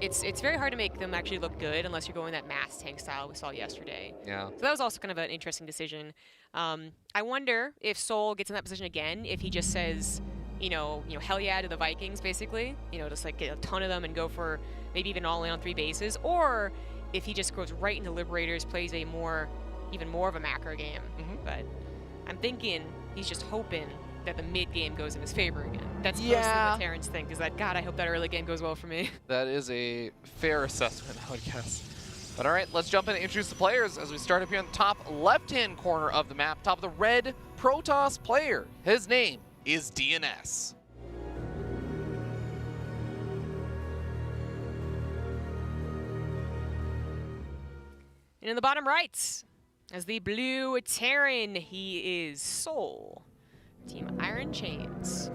it's very hard to make them actually look good unless you're going that mass tank style we saw yesterday. Yeah. So that was also kind of an interesting decision. I wonder if souL gets in that position again, if he just says, hell yeah to the Vikings, basically, just like get a ton of them and go for maybe even all in on 3 bases, or if he just goes right into Liberators, plays even more of a macro game. But I'm thinking he's just hoping that the mid game goes in his favor again. That's mostly what Terrans think, is that, God, I hope that early game goes well for me. That is a fair assessment, I would guess. But all right, let's jump in and introduce the players as we start up here on the top left-hand corner of the map, top of the red Protoss player. His name is DnS. And in the bottom right, as the blue Terran, he is souL. Team Iron Chains.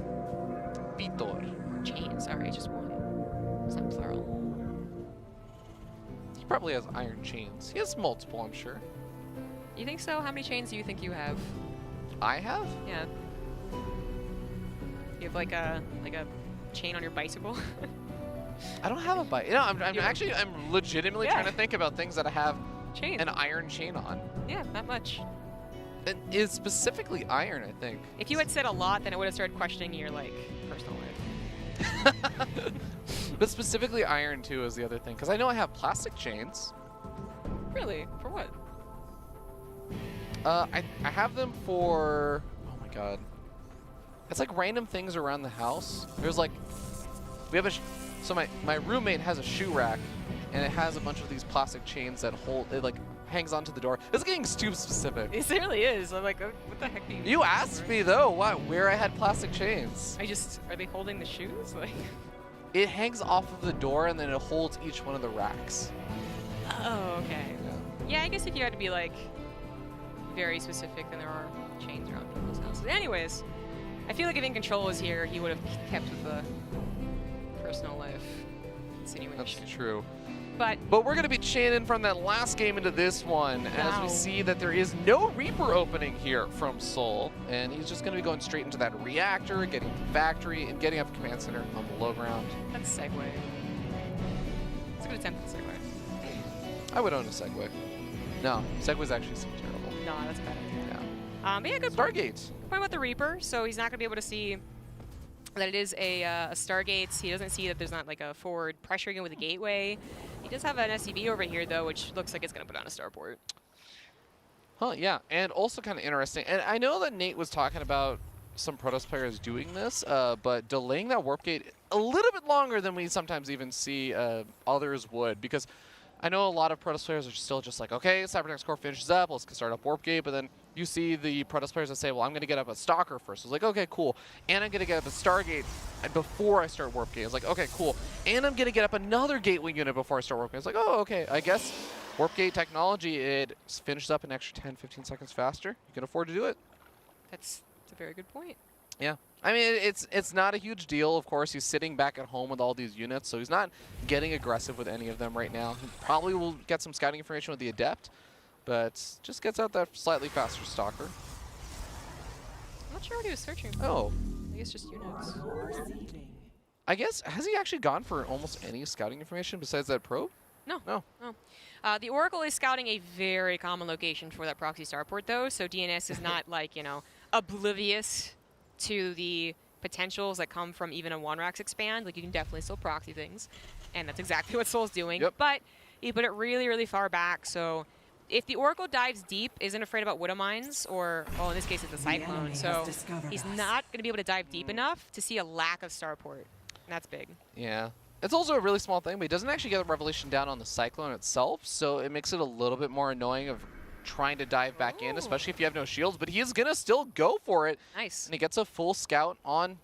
Vitor. Chains, sorry, just one. It's not plural. He probably has iron chains. He has multiple, I'm sure. You think so? How many chains do you think you have? I have? Yeah. You have like a chain on your bicycle? I don't have a bike. I'm legitimately trying to think about things that I have an iron chain on. Yeah, not much. It is specifically iron, I think. If you had said a lot, then I would have started questioning your personal life. But specifically iron too is the other thing, because I know I have plastic chains. Really? For what? I have them for, oh my god, it's like random things around the house. There's like, we have so my roommate has a shoe rack, and it has a bunch of these plastic chains that it like hangs onto the door. It's getting too specific. It really is. I'm like, what the heck do you? You asked me though, where I had plastic chains. Are they holding the shoes? Like, it hangs off of the door and then it holds each one of the racks. Oh, okay. Yeah, I guess if you had to be like very specific, then there are chains around people's houses. Anyways, I feel like if In Control was here, he would have kept with the personal life insinuation. That's true. But we're going to be chaining from that last game into this one as we see that there is no Reaper opening here from souL. And he's just going to be going straight into that reactor, getting to the factory, and getting up the command center on the low ground. That's a segue. It's a good attempt at a segue. I would own a Segway. No, Segways actually seem terrible. No, that's a bad idea. Yeah. But yeah, good Stargate. Good point about the Reaper. So he's not going to be able to see that it is a Stargate. He doesn't see that there's not like a forward pressure again with a gateway. He does have an SCV over here, though, which looks like it's going to put on a starport. Huh, yeah. And also kind of interesting. And I know that Nate was talking about some Protoss players doing this, but delaying that warp gate a little bit longer than we sometimes even see others would. Because I know a lot of Protoss players are still just like, okay, Cybernex Core finishes up, let's start up warp gate. But then you see the Protoss players that say, well, I'm going to get up a Stalker first. It's like, okay, cool. And I'm going to get up a Stargate before I start warp gate. It's like, okay, cool. And I'm going to get up another gateway unit before I start warp gate. It's like, oh, okay. I guess warp gate technology, it finishes up an extra 10, 15 seconds faster. You can afford to do it. That's a very good point. Yeah. I mean, it's not a huge deal. Of course, he's sitting back at home with all these units, so he's not getting aggressive with any of them right now. He probably will get some scouting information with the Adept, but just gets out that slightly faster Stalker. I'm not sure what he was searching for. Oh. I guess just units. I guess, has he actually gone for almost any scouting information besides that probe? No. No. No. The Oracle is scouting a very common location for that proxy starport, though, so DNS is not, like, you know, oblivious to the potentials that come from even a 1-Rax expand. Like, you can definitely still proxy things, and that's exactly what souL's doing. Yep. But he put it really, really far back, so if the Oracle dives deep, isn't afraid about Widow Mines, or, well, in this case, it's the Cyclone, so he's not going to be able to dive deep enough to see a lack of starport. That's big. Yeah. It's also a really small thing, but he doesn't actually get the Revelation down on the Cyclone itself, so it makes it a little bit more annoying of trying to dive back in, especially if you have no shields, but he is going to still go for it. Nice. And he gets a full scout on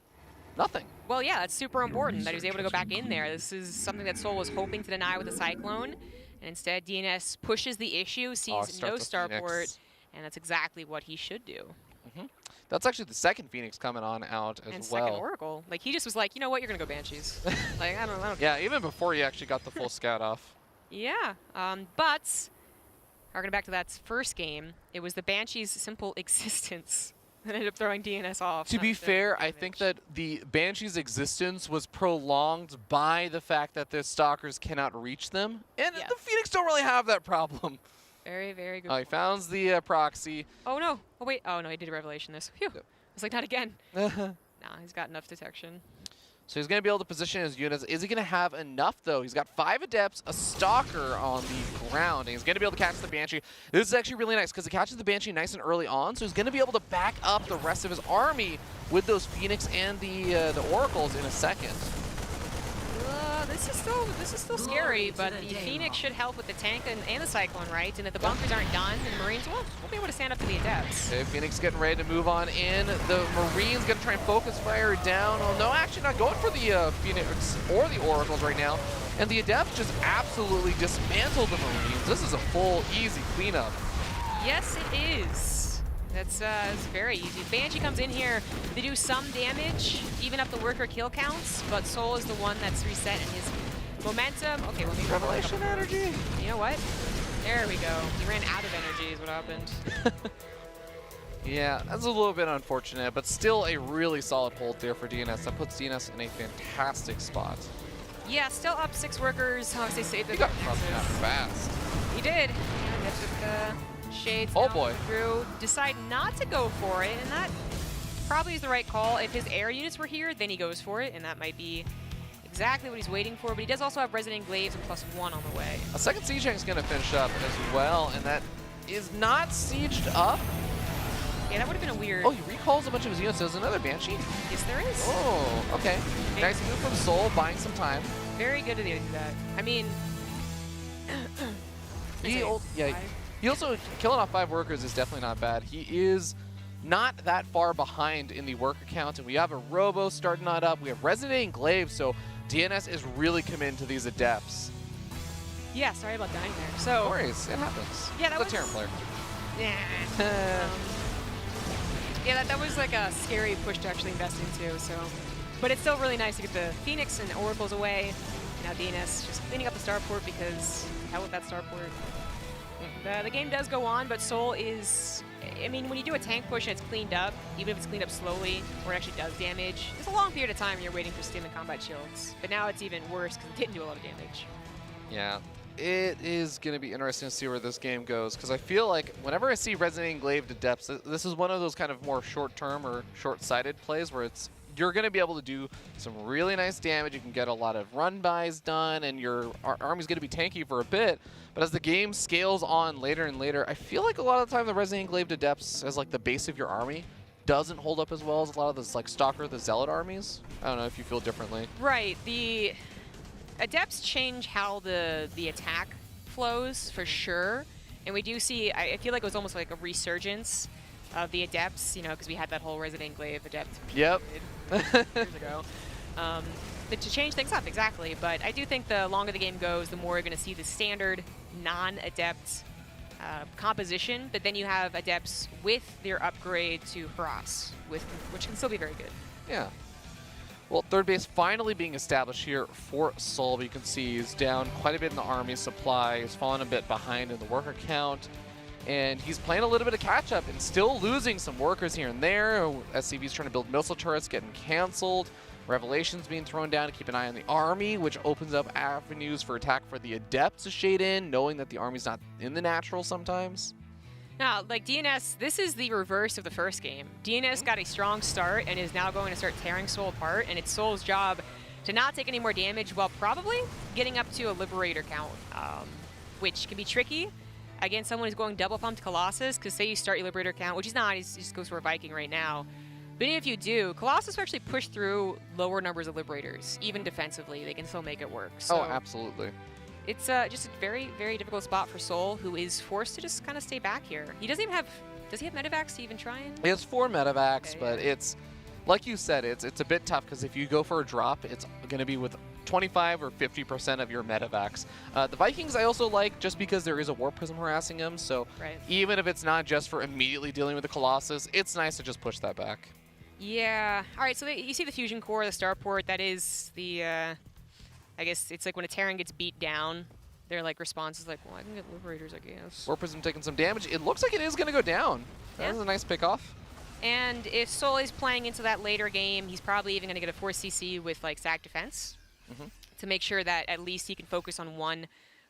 nothing. Well, yeah, that's super important that he was able to go back in there. This is something that souL was hoping to deny with the Cyclone, and instead DNS pushes the issue, sees no starport, and that's exactly what he should do. That's actually the second Phoenix coming on out as and well. Second Oracle. Like, he just was like, you know what, you're going to go Banshees. Like, I don't Yeah, even before he actually got the full scout off. Yeah, but harking back to that first game, it was the Banshee's simple existence that ended up throwing DNS off. To be fair, I think that the Banshee's existence was prolonged by the fact that the Stalkers cannot reach them, and the Phoenix don't really have that problem. Very, very good. Oh, he found the proxy. Oh, no. Oh, wait. Oh, no, he did a Revelation this. Phew. I was like, not again. Nah, he's got enough detection. So he's going to be able to position his units. Is he going to have enough, though? He's got 5 Adepts, a Stalker on the ground, and he's going to be able to catch the Banshee. This is actually really nice because he catches the Banshee nice and early on, so he's going to be able to back up the rest of his army with those Phoenix and the Oracles in a second. This is still scary, but the Phoenix should help with the tank and the Cyclone, right? And if the bunkers aren't done, then the Marines will be able to stand up to the Adepts. Okay, Phoenix getting ready to move on in. The Marines going to try and focus fire down. Oh, no, actually not going for the Phoenix or the Oracles right now. And the Adepts just absolutely dismantled the Marines. This is a full, easy cleanup. Yes, it is. That's very easy. Banshee comes in here. They do some damage, even up the worker kill counts, but souL is the one that's reset in his momentum. Okay, let me Revelation energy. You know what? There we go. He ran out of energy is what happened. Yeah, that's a little bit unfortunate, but still a really solid hold there for DNS. That puts DNS in a fantastic spot. Yeah, still up 6 workers. Oh, they saved it. He got from that fast. He did. Yeah, that's just Shades through. Decide not to go for it, and that probably is the right call. If his air units were here, then he goes for it, and that might be exactly what he's waiting for. But he does also have Resident Glaives and +1 on the way. A second siege tank is going to finish up as well, and that is not sieged up. Yeah, that would have been a weird... Oh, he recalls a bunch of his units. There's another Banshee? Yes, there is. Oh, okay. Nice move from souL, buying some time. Very good to do that. I mean... He also, killing off 5 workers is definitely not bad. He is not that far behind in the worker count, and we have a Robo starting that up. We have Resident Glaive, so DNS is really committing to these Adepts. Yeah, sorry about dying there. So, no worries, it happens. Yeah, that was... a Terran player. Yeah. Yeah, that was like a scary push to actually invest into, so... But it's still really nice to get the Phoenix and the Oracles away. Now DNS just cleaning up the starport because hell with that starport. The game does go on, but souL is... I mean, when you do a tank push and it's cleaned up, even if it's cleaned up slowly, or it actually does damage, it's a long period of time when you're waiting for stim and combat shields. But now it's even worse because it didn't do a lot of damage. Yeah. It is going to be interesting to see where this game goes, because I feel like whenever I see Resident Glaive to depths, this is one of those kind of more short-term or short-sighted plays where you're going to be able to do some really nice damage. You can get a lot of run-bys done, and your army's going to be tanky for a bit. But as the game scales on later and later, I feel like a lot of the time the Resident Glaive to depths as like the base of your army doesn't hold up as well as a lot of those like Stalker, the Zealot armies. I don't know if you feel differently. Right. The Adepts change how the attack flows for sure. And we do see, I feel like it was almost like a resurgence of the Adepts, you know, because we had that whole Resident Glaive Adept years ago. To change things up, exactly. But I do think the longer the game goes, the more you're going to see the standard non-Adept composition, but then you have Adepts with their upgrade to Harass, which can still be very good. Yeah. Well, third base finally being established here for souL, but you can see he's down quite a bit in the army supply. He's fallen a bit behind in the worker count. And he's playing a little bit of catch-up and still losing some workers here and there. SCV's trying to build missile turrets, getting canceled. Revelations being thrown down to keep an eye on the army, which opens up avenues for attack for the adepts to shade in, knowing that the army's not in the natural sometimes. Now, like DnS, this is the reverse of the first game. DnS got a strong start and is now going to start tearing souL apart, and it's souL's job to not take any more damage while probably getting up to a Liberator count, which can be tricky against someone who's going double pump to Colossus, because say you start your Liberator count, which he's not, he just goes for a Viking right now. But even if you do, Colossus will actually push through lower numbers of Liberators, even defensively. They can still make it work. So oh, absolutely. it's just a very, very difficult spot for souL, who is forced to just kind of stay back here. He doesn't even have, does he have medevacs to even try and? He has 4 medevacs, Okay, but yeah. it's, like you said, it's a bit tough because if you go for a drop, it's going to be with 25 or 50% of your medevacs. The Vikings I also like just because there is a Warp Prism harassing them, so Right. even if it's not just for immediately dealing with the Colossus, it's nice to just push that back. Yeah. All right, so you see the fusion core, the starport. That is the, I guess it's like when a Terran gets beat down, their like response is like, well, I can get Liberators, I guess. Warp Prism taking some damage. It looks like it is going to go down. That Yeah. was a nice pickoff. And if souL is playing into that later game, he's probably even going to get a Force CC with like SAC defense to make sure that at least he can focus on one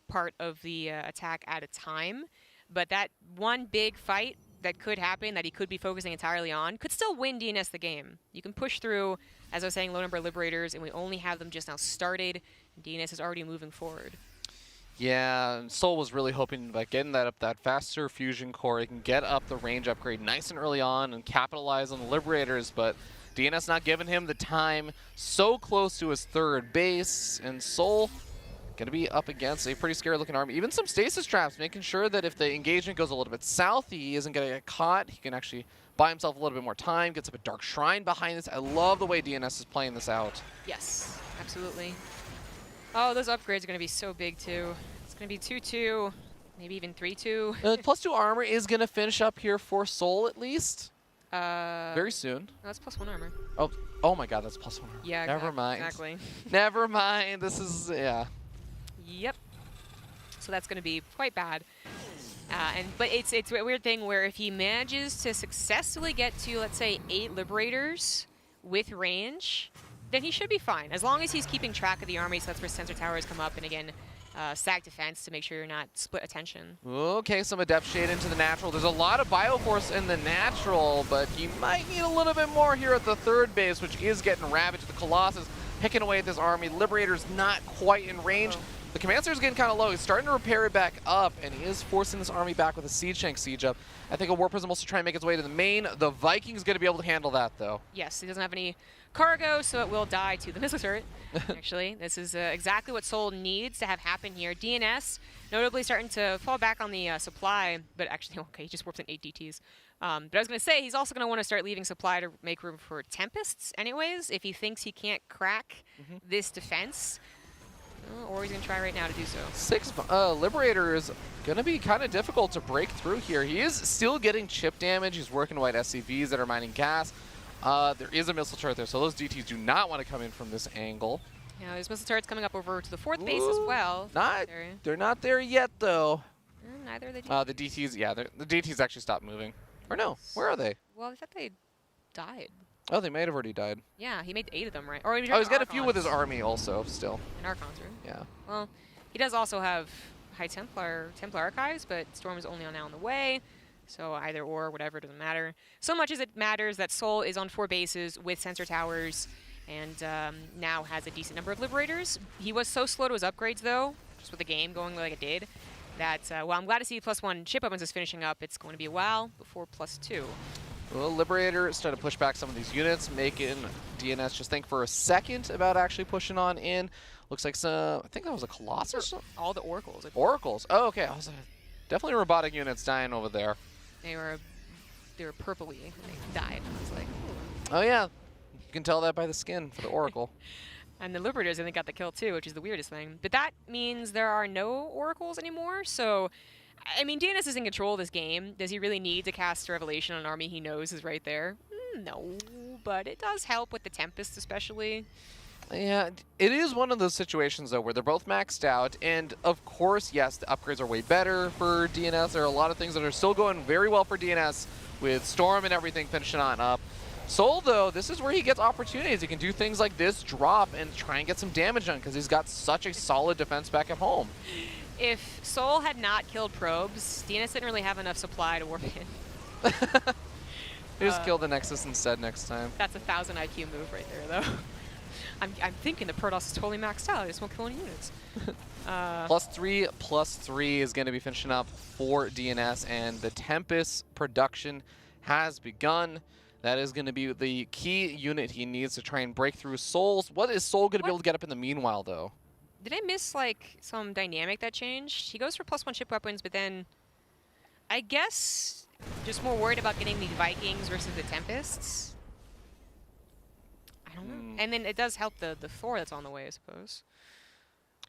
part of the attack at a time. But that one big fight that could happen, that he could be focusing entirely on, could still win DnS the game. You can push through, as I was saying, low number of Liberators, and we only have them just now started. DnS is already moving forward. Yeah, and souL was really hoping by getting that up that faster fusion core, he can get up the range upgrade nice and early on and capitalize on the Liberators, but DnS not giving him the time. So close to his third base, and souL going to be up against a pretty scary looking army. Even some stasis traps, making sure that if the engagement goes a little bit south, he isn't going to get caught. He can actually buy himself a little bit more time, gets up a Dark Shrine behind this. I love the way DnS is playing this out. Yes, absolutely. Oh, those upgrades are going to be so big, too. It's going to be 2-2, maybe even 3-2. +2 armor is going to finish up here for souL at least. Very soon. No, that's +1 armor. Oh my god, that's +1 armor. Yeah, Never mind. Exactly. Never mind. This is, yeah. Yep. So that's going to be quite bad. But it's a weird thing where if he manages to successfully get to, let's say, 8 Liberators with range, then he should be fine. As long as he's keeping track of the army, so that's where sensor towers come up, and again, SAC defense to make sure you're not split attention. Okay, some Adept Shade into the natural. There's a lot of Bioforce in the natural, but he might need a little bit more here at the third base, which is getting ravaged. The Colossus picking away at this army. Liberator's not quite in range. Oh. The Command Center's getting kind of low. He's starting to repair it back up, and he is forcing this army back with a Siege Tank siege up. I think a Warp Prism will also try and make its way to the main. The Viking's going to be able to handle that, though. Yes, he doesn't have any cargo, so it will die to the missile turret. Actually, this is exactly what souL needs to have happen here. DnS notably starting to fall back on the supply, but actually, okay, he just warped in 8 DTs. But I was going to say, he's also going to want to start leaving supply to make room for Tempests anyways, if he thinks he can't crack this defense. Or he's going to try right now to do so. 6 Liberator is going to be kind of difficult to break through here. He is still getting chip damage. He's working white SCVs that are mining gas. There is a missile turret there, so those DTs do not want to come in from this angle. Yeah, there's missile turrets coming up over to the 4th base as well. They're not there yet, though. Neither are the DTs. The DTs, yeah, the DTs actually stopped moving. Or no, where are they? Well, I thought they died. Oh, they might have already died. Yeah, he made 8 of them, right? Or Oh, he's got a few with his army also, still. And Archons, right? Yeah. Well, he does also have High Templar Archives, but Storm is only now on the way. So either or, whatever, doesn't matter. So much as it matters that souL is on 4 bases with sensor towers and now has a decent number of Liberators. He was so slow to his upgrades, though, just with the game going like it did, that, well, I'm glad to see +1 ship opens is finishing up. It's going to be a while before +2. Well, Liberator is trying to push back some of these units, making DnS just think for a second about actually pushing on in. Looks like some, I think that was a Colossus? All the Oracles. Oracles. Oh, okay. I was definitely robotic units dying over there. They were purpley. They died. I was like, ooh. Oh, yeah. You can tell that by the skin for the Oracle. And the Liberators, I think, got the kill, too, which is the weirdest thing. But that means there are no Oracles anymore, so... I mean, DnS is in control of this game. Does he really need to cast Revelation on an army he knows is right there? No, but it does help with the Tempest especially. Yeah, it is one of those situations, though, where they're both maxed out. And, of course, yes, the upgrades are way better for DNS. There are a lot of things that are still going very well for DNS with Storm and everything finishing on up. souL, though, this is where he gets opportunities. He can do things like this, drop, and try and get some damage done because he's got such a solid defense back at home. If souL had not killed probes, DNS didn't really have enough supply to warp in. Just kill the Nexus instead next time. That's a 1000 IQ move right there, though. I'm thinking the Protoss is totally maxed out. I just won't kill any units. +3/+3 is going to be finishing up for DNS, and the Tempest production has begun. That is going to be the key unit he needs to try and break through souL's. What is souL going to be able to get up in the meanwhile, though? Did I miss, like, some dynamic that changed? He goes for +1 chip weapons, but then I guess just more worried about getting the Vikings versus the Tempests. I don't know. And then it does help the Thor that's on the way, I suppose.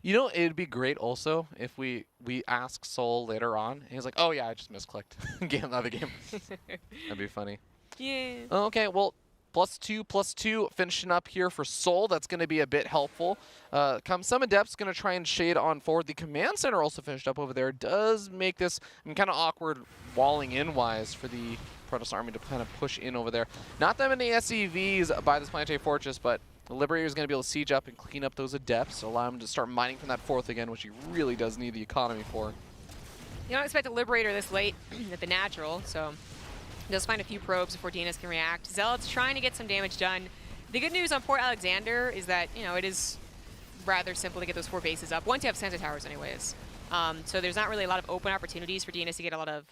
You know, it'd be great also if we ask souL later on, and he's like, oh yeah, I just misclicked. Another game. That'd be funny. Yeah. Okay, well, +2/+2 finishing up here for souL. That's going to be a bit helpful. Some Adept's going to try and shade on forward. The command center also finished up over there. Does make this kind of awkward walling in-wise for the Protoss army to kind of push in over there. Not that many SCVs by this planetary fortress, but the Liberator is going to be able to siege up and clean up those Adepts, allow him to start mining from that 4th again, which he really does need the economy for. You don't expect a Liberator this late at the natural, so he does find a few probes before DNS can react. Zealot's trying to get some damage done. The good news on Port Alexander is that, you know, it is rather simple to get those 4 bases up, once you have sensor towers anyways. So there's not really a lot of open opportunities for DNS to get a lot of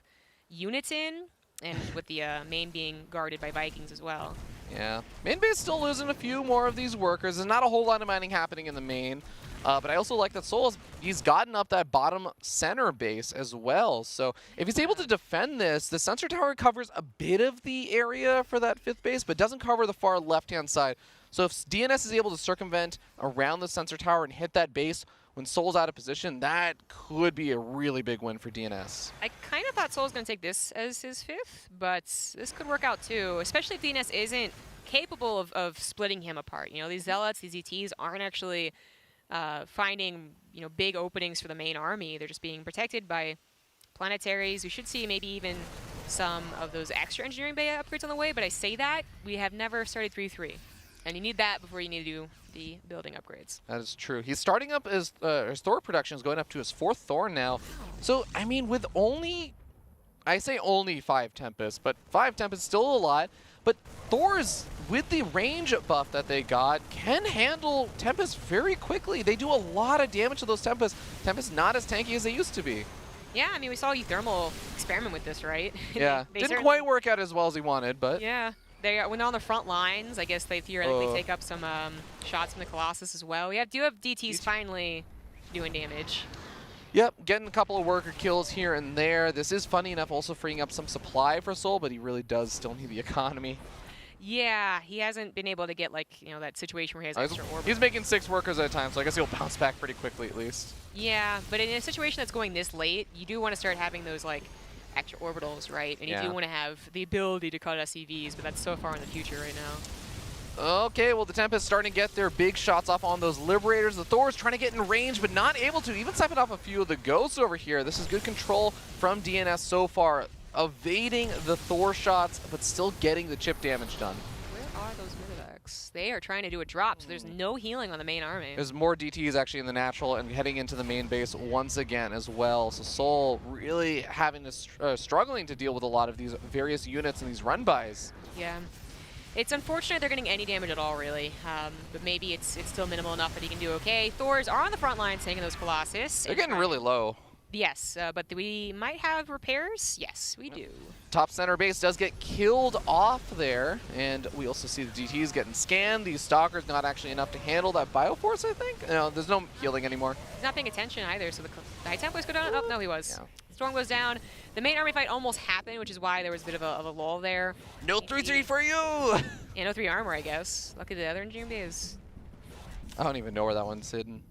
units in, and with the main being guarded by Vikings as well. Yeah, main base still losing a few more of these workers. There's not a whole lot of mining happening in the main. But I also like that souL, he's gotten up that bottom center base as well. So if he's able to defend this, the sensor tower covers a bit of the area for that 5th base, but doesn't cover the far left-hand side. So if DNS is able to circumvent around the sensor tower and hit that base when souL's out of position, that could be a really big win for DNS. I kind of thought souL's going to take this as his 5th, but this could work out too, especially if DNS isn't capable of splitting him apart. You know, these Zealots, these ETs aren't actually finding, you know, big openings for the main army. They're just being protected by planetaries. We should see maybe even some of those extra engineering bay upgrades on the way, but I say that, we have never started 3-3. And you need that before you need to do the building upgrades. That is true. He's starting up his Thor production is going up to his 4th Thor now. So, I mean, with only, I say only 5 Tempests, but 5 Tempests still a lot. But Thors, with the range buff that they got, can handle Tempests very quickly. They do a lot of damage to those Tempests. Tempests not as tanky as they used to be. Yeah, I mean, we saw Thermal experiment with this, right? Yeah, didn't quite work out as well as he wanted, but... Yeah. When they're on the front lines, I guess they theoretically take up some shots from the Colossus as well. We do have DTs finally doing damage. Yep, getting a couple of worker kills here and there. This is funny enough also freeing up some supply for souL, but he really does still need the economy. Yeah, he hasn't been able to get, like, you know, that situation where he has extra orbitals. He's making 6 workers at a time, so I guess he'll bounce back pretty quickly at least. Yeah, but in a situation that's going this late, you do want to start having those, like, extra orbitals, right? And you do want to have the ability to cut SCVs, but that's so far in the future right now. Okay, well, the Tempest starting to get their big shots off on those Liberators. The Thor's trying to get in range, but not able to. Even siphon off a few of the Ghosts over here. This is good control from DNS so far. Evading the Thor shots, but still getting the chip damage done. Where are those Minivacs? They are trying to do a drop, so there's no healing on the main army. There's more DTs actually in the natural and heading into the main base once again as well. So souL really having to struggling to deal with a lot of these various units and these run-bys. Yeah. It's unfortunate they're getting any damage at all, really. But maybe it's still minimal enough that he can do okay. Thors are on the front lines taking those Colossus. They're getting really low. Yes, but we might have repairs? Yes, we do. Top center base does get killed off there, and we also see the DTs getting scanned. These Stalkers not actually enough to handle that Bioforce, I think? No, there's no healing anymore. He's not paying attention either, so the High Templars go down? Oh, no, he was. Yeah. Storm goes down. The main army fight almost happened, which is why there was a bit of a lull there. No 3-3 for you! Yeah, no 3 armor, I guess. Lucky the other engineering bay is... I don't even know where that one's hidden.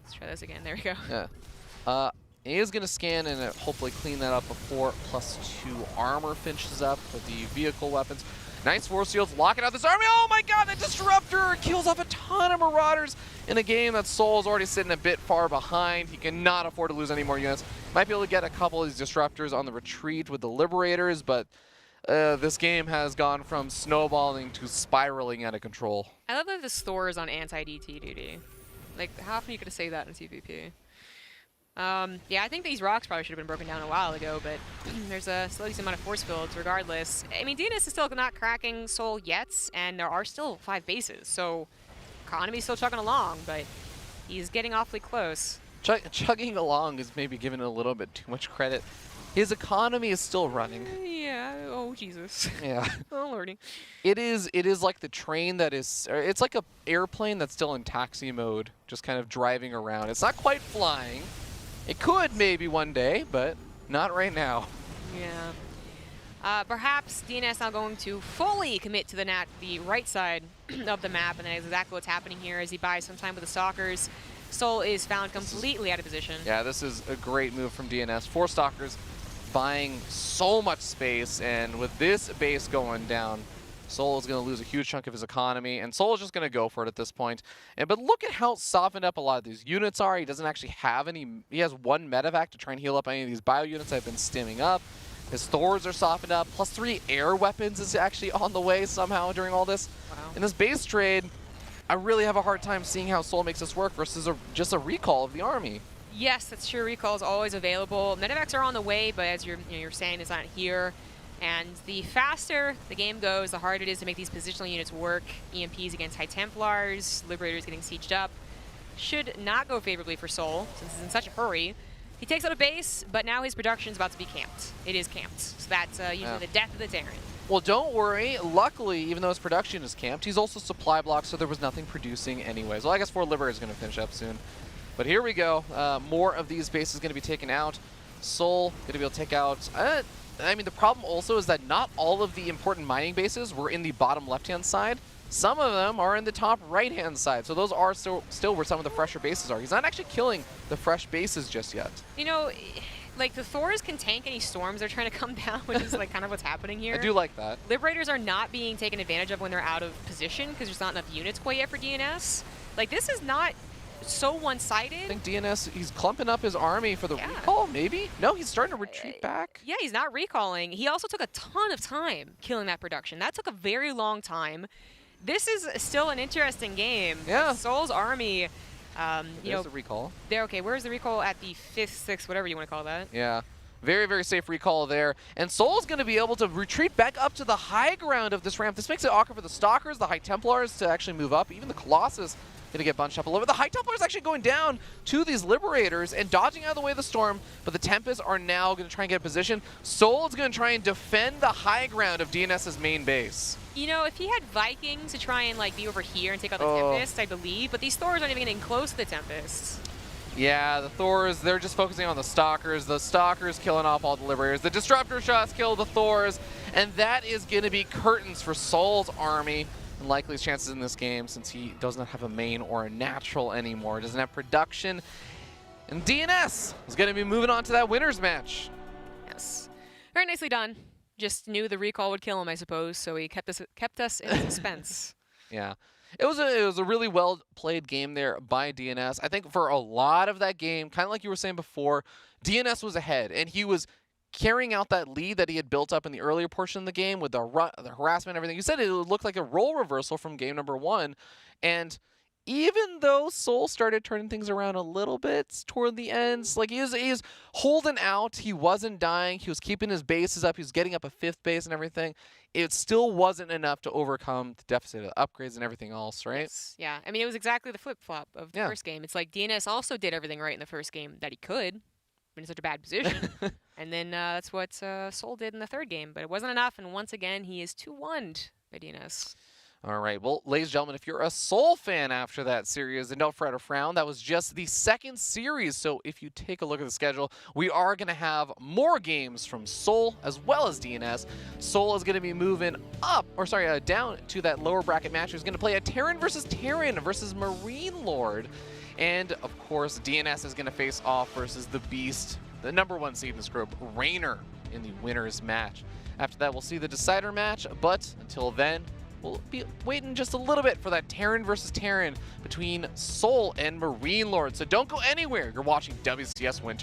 Let's try this again. There we go. Yeah. He is going to scan and hopefully clean that up before +2 armor finishes up with the vehicle weapons. Nice force shields, locking out this army. Oh my god, that Disruptor kills off a ton of Marauders in a game that souL is already sitting a bit far behind. He cannot afford to lose any more units. Might be able to get a couple of these Disruptors on the retreat with the Liberators, but this game has gone from snowballing to spiraling out of control. I love that this Thor is on anti-DT duty. Like, how often are you going to say that in CVP? Yeah, I think these rocks probably should have been broken down a while ago, but there's a slightly amount of force fields regardless. I mean, DnS is still not cracking souL yet, and there are still 5 bases, so economy's still chugging along, but he's getting awfully close. Chugging along is maybe giving it a little bit too much credit. His economy is still running. Yeah, oh Jesus. Yeah. Oh lordy. It is like the train that is, it's like a airplane that's still in taxi mode, just kind of driving around. It's not quite flying. It could maybe one day, but not right now. Yeah. Perhaps DnS now going to fully commit to the right side of the map, and that is exactly what's happening here as he buys some time with the Stalkers. souL is found completely out of position. Yeah, this is a great move from DnS. 4 Stalkers buying so much space, and with this base going down, souL is going to lose a huge chunk of his economy, and souL is just going to go for it at this point. But look at how softened up a lot of these units are. He doesn't actually have any. He has 1 medevac to try and heal up any of these bio units that have been stimming up. His Thors are softened up. +3 air weapons is actually on the way somehow during all this. Wow. In this base trade, I really have a hard time seeing how souL makes this work versus just a recall of the army. Yes, that's true. Recall is always available. Medevacs are on the way, but as you're saying, it's not here. And the faster the game goes, the harder it is to make these positional units work. EMPs against High Templars, Liberators getting sieged up. Should not go favorably for souL, since he's in such a hurry. He takes out a base, but now his production is about to be camped. It is camped. So that's usually the death of the Terran. Well, don't worry. Luckily, even though his production is camped, he's also supply blocked, so there was nothing producing anyways. Well, I guess 4 Liberators is going to finish up soon. But here we go. More of these bases going to be taken out. souL going to be able to take out... I mean, the problem also is that not all of the important mining bases were in the bottom left-hand side. Some of them are in the top right-hand side. So those are still where some of the fresher bases are. He's not actually killing the fresh bases just yet. You know, like the Thors can tank any storms they're trying to come down, which is like kind of what's happening here. I do like that. Liberators are not being taken advantage of when they're out of position because there's not enough units quite yet for DnS. Like, this is not so one-sided. I think DnS, he's clumping up his army for the recall, maybe? No, he's starting to retreat back. Yeah, he's not recalling. He also took a ton of time killing that production. That took a very long time. This is still an interesting game. Yeah. souL's army, There's the recall. There, okay, where's the recall at the 5th, 6th, whatever you want to call that? Yeah. Very, very safe recall there. And souL's going to be able to retreat back up to the high ground of this ramp. This makes it awkward for the Stalkers, the High Templars to actually move up. Even the Colossus going to get bunched up a little bit. The High Templars actually going down to these Liberators and dodging out of the way of the storm. But the Tempests are now going to try and get a position. souL is going to try and defend the high ground of DnS's main base. You know, if he had Vikings to try and like be over here and take out the Tempests, I believe. But these Thors aren't even getting close to the Tempests. Yeah, the Thors, they're just focusing on the Stalkers. The Stalkers killing off all the Liberators. The Disruptor shots kill the Thors. And that is going to be curtains for souL's army. And likely his chances in this game, since he does not have a main or a natural anymore. Doesn't have production. And DnS is going to be moving on to that winner's match. Yes. Very nicely done. Just knew the recall would kill him, I suppose, so he kept us in suspense. Yeah. It was a really well played game there by DnS. I think for a lot of that game, kind of like you were saying before, DnS was ahead, and he was carrying out that lead that he had built up in the earlier portion of the game with the harassment and everything. You said it looked like a role reversal from game number 1, and even though souL started turning things around a little bit toward the ends, like he is holding out, he wasn't dying, he was keeping his bases up, he was getting up a 5th base and everything, it still wasn't enough to overcome the deficit of upgrades and everything else, right? Yes. Yeah, I mean, it was exactly the flip-flop of the first game. It's like DnS also did everything right in the first game that he could, but in such a bad position. And then that's what souL did in the third game, but it wasn't enough, and once again, he is 2-1'd by DnS. All right, well, ladies and gentlemen, if you're a souL fan after that series, then don't fret or frown. That was just the second series, so if you take a look at the schedule, we are going to have more games from souL as well as DnS. souL is going to be moving up, or sorry, down to that lower bracket match. He's going to play a Terran versus Marine Lord. And of course, DnS is going to face off versus the Beast, the #1 seed in this group, Raynor, in the winner's match. After that, we'll see the decider match, but until then, we'll be waiting just a little bit for that Terran versus Terran between souL and Marine Lord. So don't go anywhere. You're watching WCS Winter.